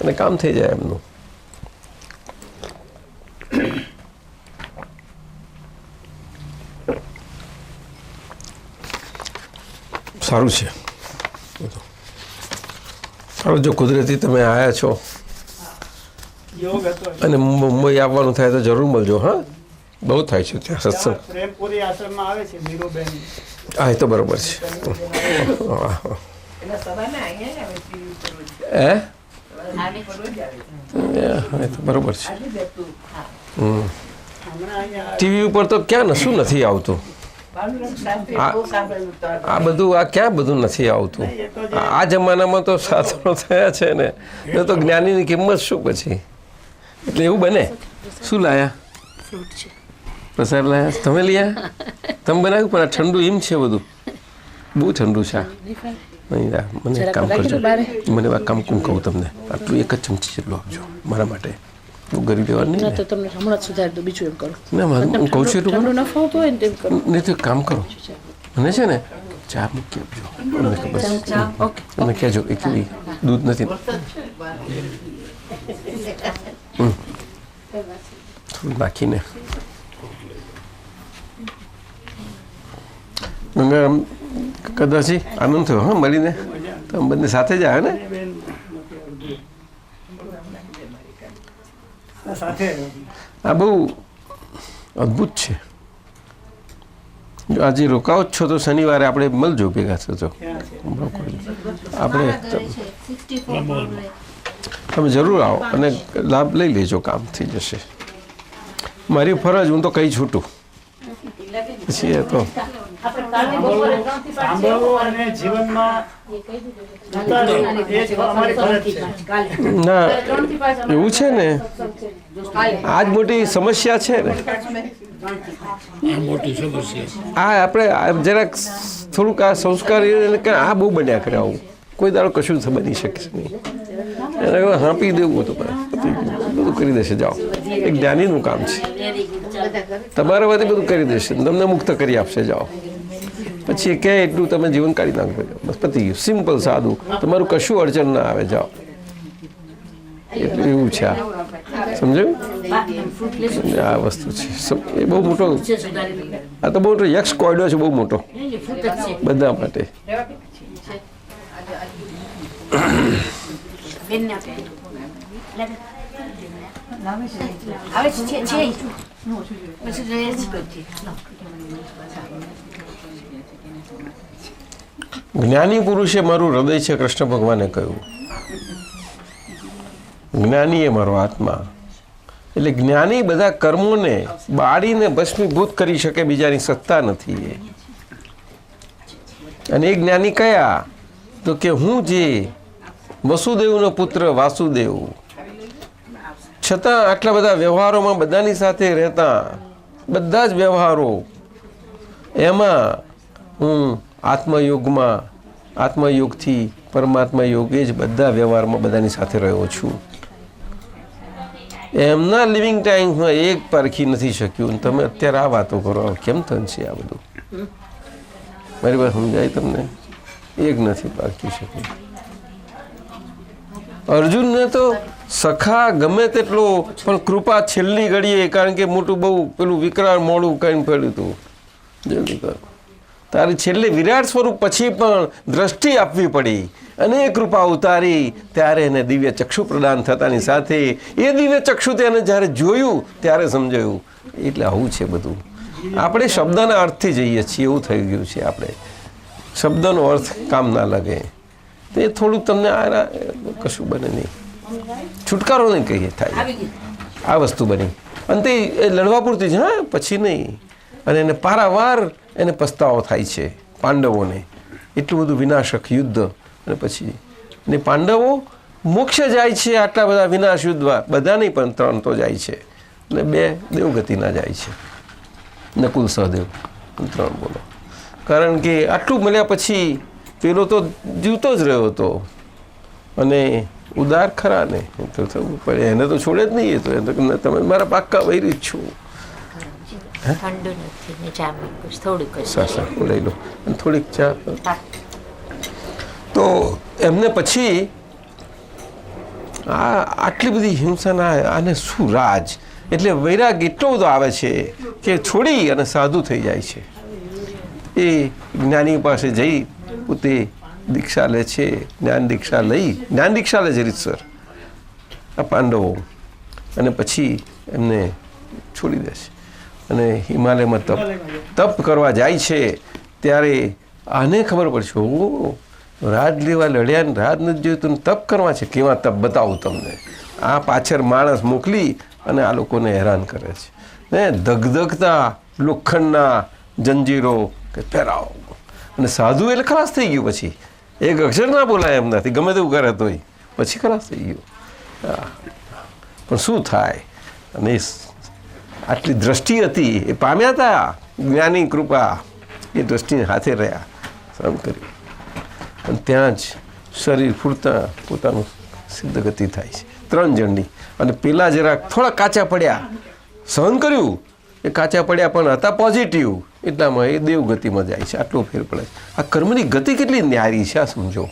અને કામ થઈ જાય એમનું. સારું છે. સારું, જો કુદરતી તમે આવ્યા છો યોગ હતો. અને મુંબઈ આવવાનું થાય તો જરૂર મળજો. હા, બહુ થાય છે ત્યાં સત્સંગ. પ્રેમપુરી આશ્રમમાં આવે છે ધીરુબેન. હા, એ તો બરોબર છે. એ તો બરોબર છે. ટીવી ઉપર તો ક્યાં શું નથી આવતું? આ બધું, આ ક્યાં બધું નથી આવતું? આ જમાનામાં તો સાધનો થયા છે ને, એ તો જ્ઞાનીની કિંમત શું પછી? એટલે એવું બને. શું લાયા? પ્રસાદ લાયા? તમે લીયા? તમે બનાવ્યું? પણ આ ઠંડુ એમ છે બધું, બહુ ઠંડુ છે. મને એક કામ કરજો, મને આ કામ કહું તમને, આટલું એક જ ચમચી જેટલું આપજો મારા માટે. બહુ ગરીબ લેવા નહીં. તમને હમણાં જ સુધારી દો, બીજું એમ કરો. ના, હું કહું છું એટલું ન ફાવતું હોય ને તેમ કરો. નહીં તો એક કામ કરો, મને છે ને ચા મૂકી આપજો. મને ખબર છે, તમે કહેજો એકલી દૂધ નથી. થોડું નાખીને કદાચ આનંદ થયો. હા, મળીને તમે બંને સાથે જ આવ્યા ને? આ બહુ અદ્ભુત છે. જો આજે રોકાવો જ છો તો શનિવારે આપણે મળજો, ભેગા થજો. આપણે તમે જરૂર આવો અને લાભ લઈ લેજો, કામ થઈ જશે. મારી ફરજ, હું તો કઈ છૂટું પછી એ તો સાંભળવું અને જીવનમાં ના, એવું છે ને, આજ મોટી સમસ્યા છે ને. આ આપણે જરાક થોડુંક આ સંસ્કાર આ બહુ બન્યા કરે. આવું કોઈ દાડો કશું બની શકે નહીં. એને હાંપી દેવું હતું, બધું કરી દેશે. જાઓ, એક જ્ઞાનીનું કામ છે. તમારા વાતે બધું કરી દેશે, તમને મુક્ત કરી આપશે. જાઓ, પછી કે એટલું તમે જીવન કાઢી નાખો. બસ પતી ગયું. સિમ્પલ, સાદું, તમારું કશું અડચણ ના આવે. જાઓ, એટલું એવું છે. આ સમજાયું? આ વસ્તુ છે એ બહુ મોટો. આ તો બહુ મોટો યક્ષ કોયડો છે, બહુ મોટો બધા માટે. જ્ઞાની પુરુષે મારું હૃદય છે, કૃષ્ણ ભગવાને કહ્યું. જ્ઞાની એ મારો આત્મા. એટલે જ્ઞાની બધા કર્મોને બાળીને ભસ્મીભૂત કરી શકે, બીજાની સત્તા નથી એ. અને એ જ્ઞાની કયા? તો કે હું જે વસુદેવનો પુત્ર વાસુદેવ, છતાં આટલા બધા વ્યવહારોમાં બધાની સાથે રહેતા, બધા જ વ્યવહારો એમાં હું આત્મયોગમાં, આત્મયોગથી પરમાત્મા યોગે જ બધા વ્યવહારમાં બધાની સાથે રહ્યો છું. એમના લિવિંગ ટાઈમમાં એક પારખી નથી શક્યું. તમે અત્યારે આ વાતો કરો, કેમ થશે આ બધું? મારી વાત સમજાય તમને? એક નથી પારખી શક્યું. અર્જુનને તો સખા ગમે તેટલો, પણ કૃપા છેલ્લી ઘડીએ, કારણ કે મોટું બહુ પેલું વિકરાળ મોડું કરીને પડ્યું હતું. જલ્દી કર, તારી છેલ્લે વિરાટ સ્વરૂપ પછી પણ દ્રષ્ટિ આપવી પડી અને એ કૃપા ઉતારી, ત્યારે એને દિવ્ય ચક્ષુ પ્રદાન થતાની સાથે એ દિવ્ય ચક્ષુ તેને જ્યારે જોયું ત્યારે સમજાયું. એટલે આવું છે બધું. આપણે શબ્દના અર્થથી જઈએ છીએ, એવું થઈ ગયું છે. આપણે શબ્દનો અર્થ કામ ના લાગે તો એ થોડુંક તમને આ કશું બને નહીં. છુટકારો નહીં કહીએ થાય, આ વસ્તુ બની અને તે લડવા પૂરતી જ. હા, પછી નહીં. અને એને પારાવાર એને પસ્તાવો થાય છે પાંડવોને. એટલું બધું વિનાશક યુદ્ધ, અને પછી ને પાંડવો મોક્ષ જાય છે. આટલા બધા વિનાશ યુદ્ધમાં બધા નહીં, પણ 3 તો જાય છે. અને 2 દેવગતિના જાય છે, નકુલ સહદેવ 3 બોલો. કારણ કે આટલું મળ્યા પછી પેલો તો જીવતો જ રહ્યો હતો અને ઉદાર ખરા ને તો થવું પડે, એને તો છોડે જ નહીં. એ તો તમે મારા પાક્કા વૈરી જ છો. ઠંડુ નથી ને ચા મૂકું થોડીક જ. સાસા લઈ લો અને થોડીક ચા. તો એમને પછી આટલી બધી હિંસાના આને શું રાજ, એટલે વૈરાગ એટલો બધો આવે છે કે છોડી અને સાધુ થઈ જાય છે. એ જ્ઞાની પાસે જઈ પોતે દીક્ષા લે છે, જ્ઞાન દીક્ષા લે છે રીતસર આ પાંડવો, અને પછી એમને છોડી દે છે અને હિમાલયમાં તપ કરવા જાય છે. ત્યારે આને ખબર પડશે, ઓ રાજ લેવા લડ્યા ને રાજ નથી જોયું, તપ કરવા છે. કેવા તપ બતાવું તમને. આ પાછળ માણસ મોકલી અને આ લોકોને હેરાન કરે છે ને, ધગધગતા લોખંડના જંજીરો કે પહેરાવો. અને સાધુ એટલે ખલાસ થઈ ગયું. પછી એક અક્ષર ના બોલાય એમનાથી, ગમે તેવું કરે તોય પછી ખલાસ થઈ ગયું. પણ શું થાય, અને આટલી દ્રષ્ટિ હતી એ પામ્યા હતા જ્ઞાની કૃપા, એ દ્રષ્ટિને હાથે રહ્યા, સહન કર્યું. અને ત્યાં જ શરીર ફૂટતા પોતાનું સિદ્ધ ગતિ થાય છે 3 જણની. અને પેલા જરાક થોડા કાચા પડ્યા, સહન કર્યું, એ કાચા પડ્યા પણ હતા પોઝિટિવ, એટલામાં એ દેવગતિમાં જાય છે. આટલો ફેર પડે. આ કર્મની ગતિ કેટલી ન્યારી છે આ સમજો.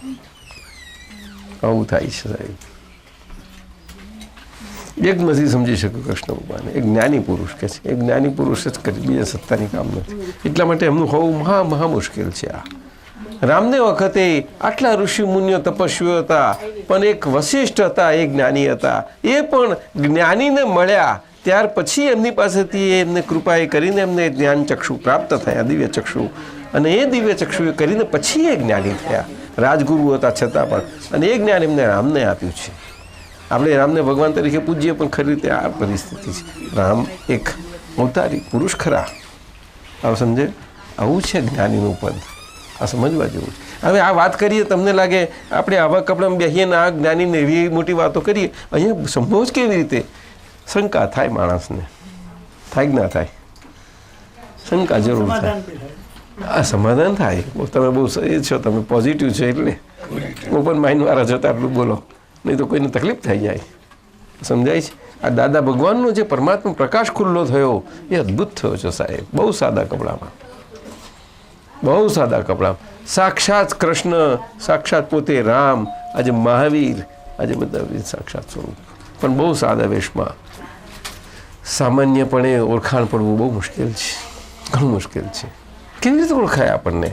આવું થાય છે સાહેબ. એક નથી સમજી શક્યું કૃષ્ણ ભગવાન. એક જ્ઞાની પુરુષ કે છે, એક જ્ઞાની પુરુષ જ કરી, બીજા સત્તાની કામ નથી. એટલા માટે એમનું હોવું મહા મુશ્કેલ છે. આ રામને વખતે આટલા ઋષિ મુનિઓ તપસ્વીઓ હતા, પણ એક વશિષ્ઠ હતા, એક જ્ઞાની હતા. એ પણ જ્ઞાનીને મળ્યા ત્યાર પછી એમની પાસેથી એમને કૃપાએ કરીને એમને જ્ઞાન ચક્ષુ પ્રાપ્ત થયા, દિવ્ય ચક્ષુ. અને એ દિવ્ય ચક્ષુ કરીને પછી એ જ્ઞાની થયા. રાજગુરુ હતા છતાં પણ. અને એ જ્ઞાન એમને રામને આપ્યું છે. આપણે રામને ભગવાન તરીકે પૂજીએ, પણ ખરી રીતે આ પરિસ્થિતિ છે. રામ એક અવતારી પુરુષ ખરા. આવું સમજે, આવું છે જ્ઞાનીનું પદ. આ સમજવા જેવું છે. હવે આ વાત કરીએ, તમને લાગે આપણે આવા કપડામાં બેસીએ ને આ જ્ઞાનીને એવી મોટી વાતો કરીએ, અહીંયા સંભવ જ કેવી રીતે? શંકા થાય માણસને, થાય કે ના થાય? શંકા જરૂર થાય. આ સમાધાન થાય. તમે બહુ એ છો, તમે પોઝિટિવ છો એટલે ઓપન માઇન્ડ વાળા છો, આટલું બોલો, નહીં તો કોઈને તકલીફ થઈ જાય. સમજાય છે? આ દાદા ભગવાનનો જે પરમાત્મા પ્રકાશ ખુલ્લો થયો એ અદ્ભુત થયો છે સાહેબ. બહુ સાદા કપડામાં, બહુ સાદા કપડામાં. સાક્ષાત કૃષ્ણ, સાક્ષાત પોતે રામ, આજે મહાવીર, આજે બધા સાક્ષાત સ્વરૂપ, પણ બહુ સાદા વેશમાં. સામાન્યપણે ઓળખાણ પડવું બહુ મુશ્કેલ છે, ઘણું મુશ્કેલ છે. કેવી રીતે ઓળખાય આપણને?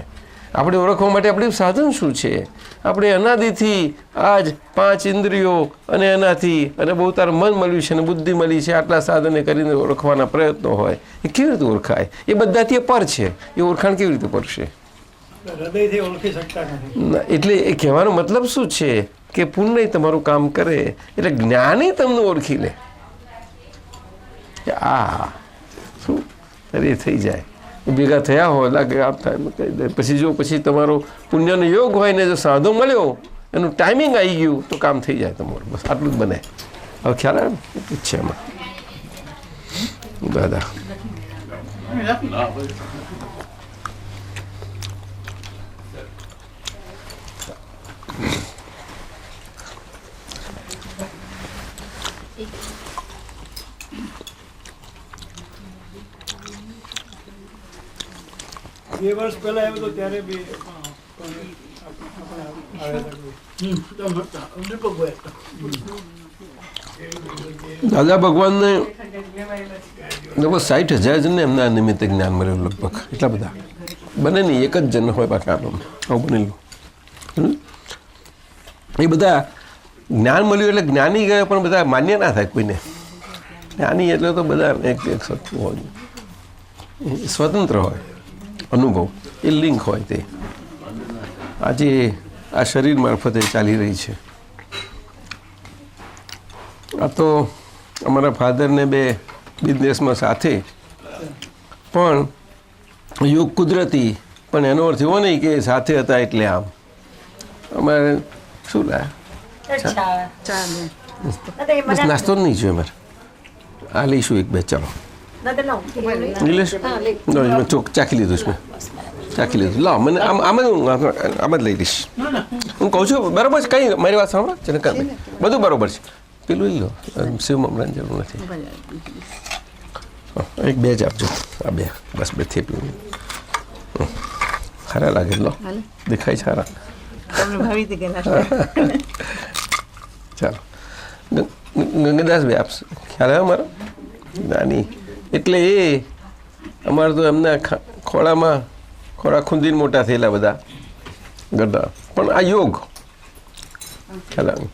આપણે ઓળખવા માટે આપણે સાધન શું છે? આપણે અનાદિથી આજ 5 ઇન્દ્રિયો અને એનાથી અને બહુ તાર મન મળ્યું છે અને બુદ્ધિ મળી છે, આટલા સાધને કરીને ઓળખવાના પ્રયત્નો હોય. એ કેવી રીતે ઓળખાય? એ બધાથી પર છે. એ ઓળખાણ કેવી રીતે પડશે? હૃદયથી ઓળખી શકતા નથી. એટલે એ કહેવાનો મતલબ શું છે કે પુણ્ય તમારું કામ કરે એટલે જ્ઞાની તમને ઓળખી લે. આ શું અરે થઈ જાય, ભેગા થયા હોય, લાગે આપ થાય, કહી દે. પછી જો પછી તમારો પુણ્યનો યોગ હોય ને જો સાધો મળ્યો, એનું ટાઈમિંગ આવી ગયું તો કામ થઈ જાય તમારું. બસ આટલું જ બને. હવે ખ્યાલ આવે ને? એટલું જ છે એમાં દાદા. બે વર્ષ પહેલા આવ્યો હતો ત્યારે બી દાદા ભગવાનને લગભગ 60,000 જણને એમના નિમિત્તે જ્ઞાન મળ્યું. લગભગ એટલા બધા બને નહીં, એક જ જણ હોય પાછા આવું બનેલું. એ બધા જ્ઞાન મળ્યું એટલે જ્ઞાની ગયા, પણ બધા માન્ય ના થાય કોઈને. જ્ઞાની એટલે તો બધા એક સત્ય હોય, સ્વતંત્ર હોય, અનુભવ એ લિંક હોય. તે આજે આ શરીર મારફતે ચાલી રહી છે. આ તો અમારા ફાધરને 2 બિઝનેસમાં સાથે, પણ યોગ કુદરતી, પણ એનો અર્થ એવો નહીં કે સાથે હતા એટલે આમ. અમારે શું લાયા? બસ નાસ્તો જ નહીં જોયો અમારે. આ લઈશું એક બે ચાલો ઇંગ્લિશ ચોક ચાખી લીધું છે મેં ચાખી લીધું લાવ મને આમ જ લઈ લઈશ હું કહું છું બરાબર છે કંઈ મારી વાત સાંભળો ચનકાભાઈ બધું બરાબર છે પેલું લો શિવ મમરાની જરૂર નથી એક બે જ આપજો આ બે બસ બે થેપલું સારા લાગે લો દેખાય સારા ચાલો ગંગાદાસભાઈ આપ ખ્યાલ આવ્યો મારો નાની એટલે એ અમારે તો એમના ખોળામાં ખોરાક ખૂંદીને મોટા થયેલા બધા ગઢા પણ આ યોગ ખ્યાલ આવે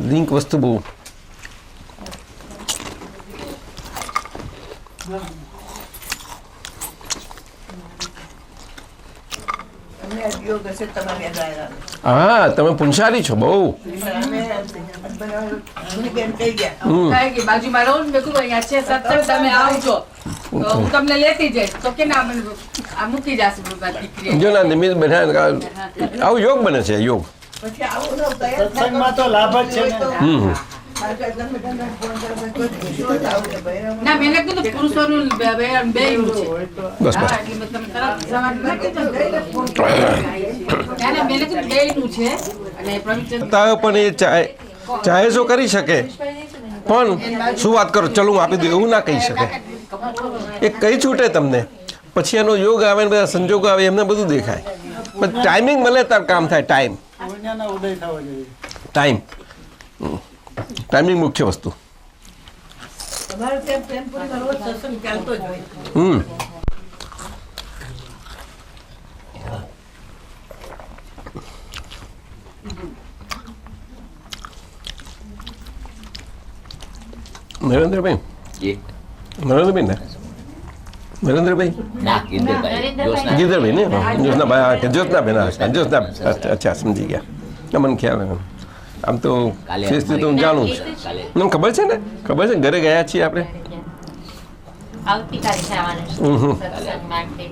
લિંક વસ્તુ બહુ હા તમે પુંસારી છો બહુ બાજુમાં રહું ને મેં કીધું અહીંયા છે સત્સંગ તમે આવજો તો હું તમને લેતી જઈશ તો કે ના મને આ મૂકી જશે દીકરી જો ના નિમિત્ત બેઠા આવું યોગ બને છે યોગ સત્સંગમાં તો લાભ જ છે ને. ના મેં કીધું પુરુષોનું બેયનું છે બસ બસ હા, એટલે મેં તમને તરત જવાનું ના કીધું. ના, ના, મેં કીધું બેયનું છે અને પ્રવીણ તાવ પણ એ ચાહે શું કરી શકે પણ શું વાત કરો ચલો હું આપી દઉં એવું ના કહી શકે એ કઈ છૂટે તમને પછી એનો યોગ આવે ને બધા સંજોગો આવે એમને બધું દેખાય પણ ટાઈમિંગ મળે તાર કામ થાય પુણ્યનો ઉદય થવો જોઈએ. ટાઈમિંગ મુખ્ય વસ્તુ હમ નરેન્દ્રભાઈ નરેન્દ્રભાઈ ને નરેન્દ્રભાઈ ગીરધરભાઈ ને જ્યોત્નાભાઈ જ્યોત્નાબેન અચ્છા સમજી ગયા મને ખ્યાલ આવ્યો આમ તો શિસ્તી તો હું જાણું છું મને ખબર છે ને ઘરે ગયા છીએ આપણે આવતીકાલે જવાનું છે સત્સંગ માટે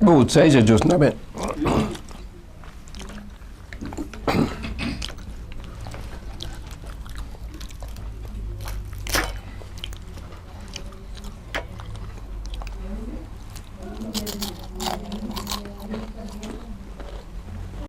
બહુ ઉત્સાહી છે જ્યોત્નાબેન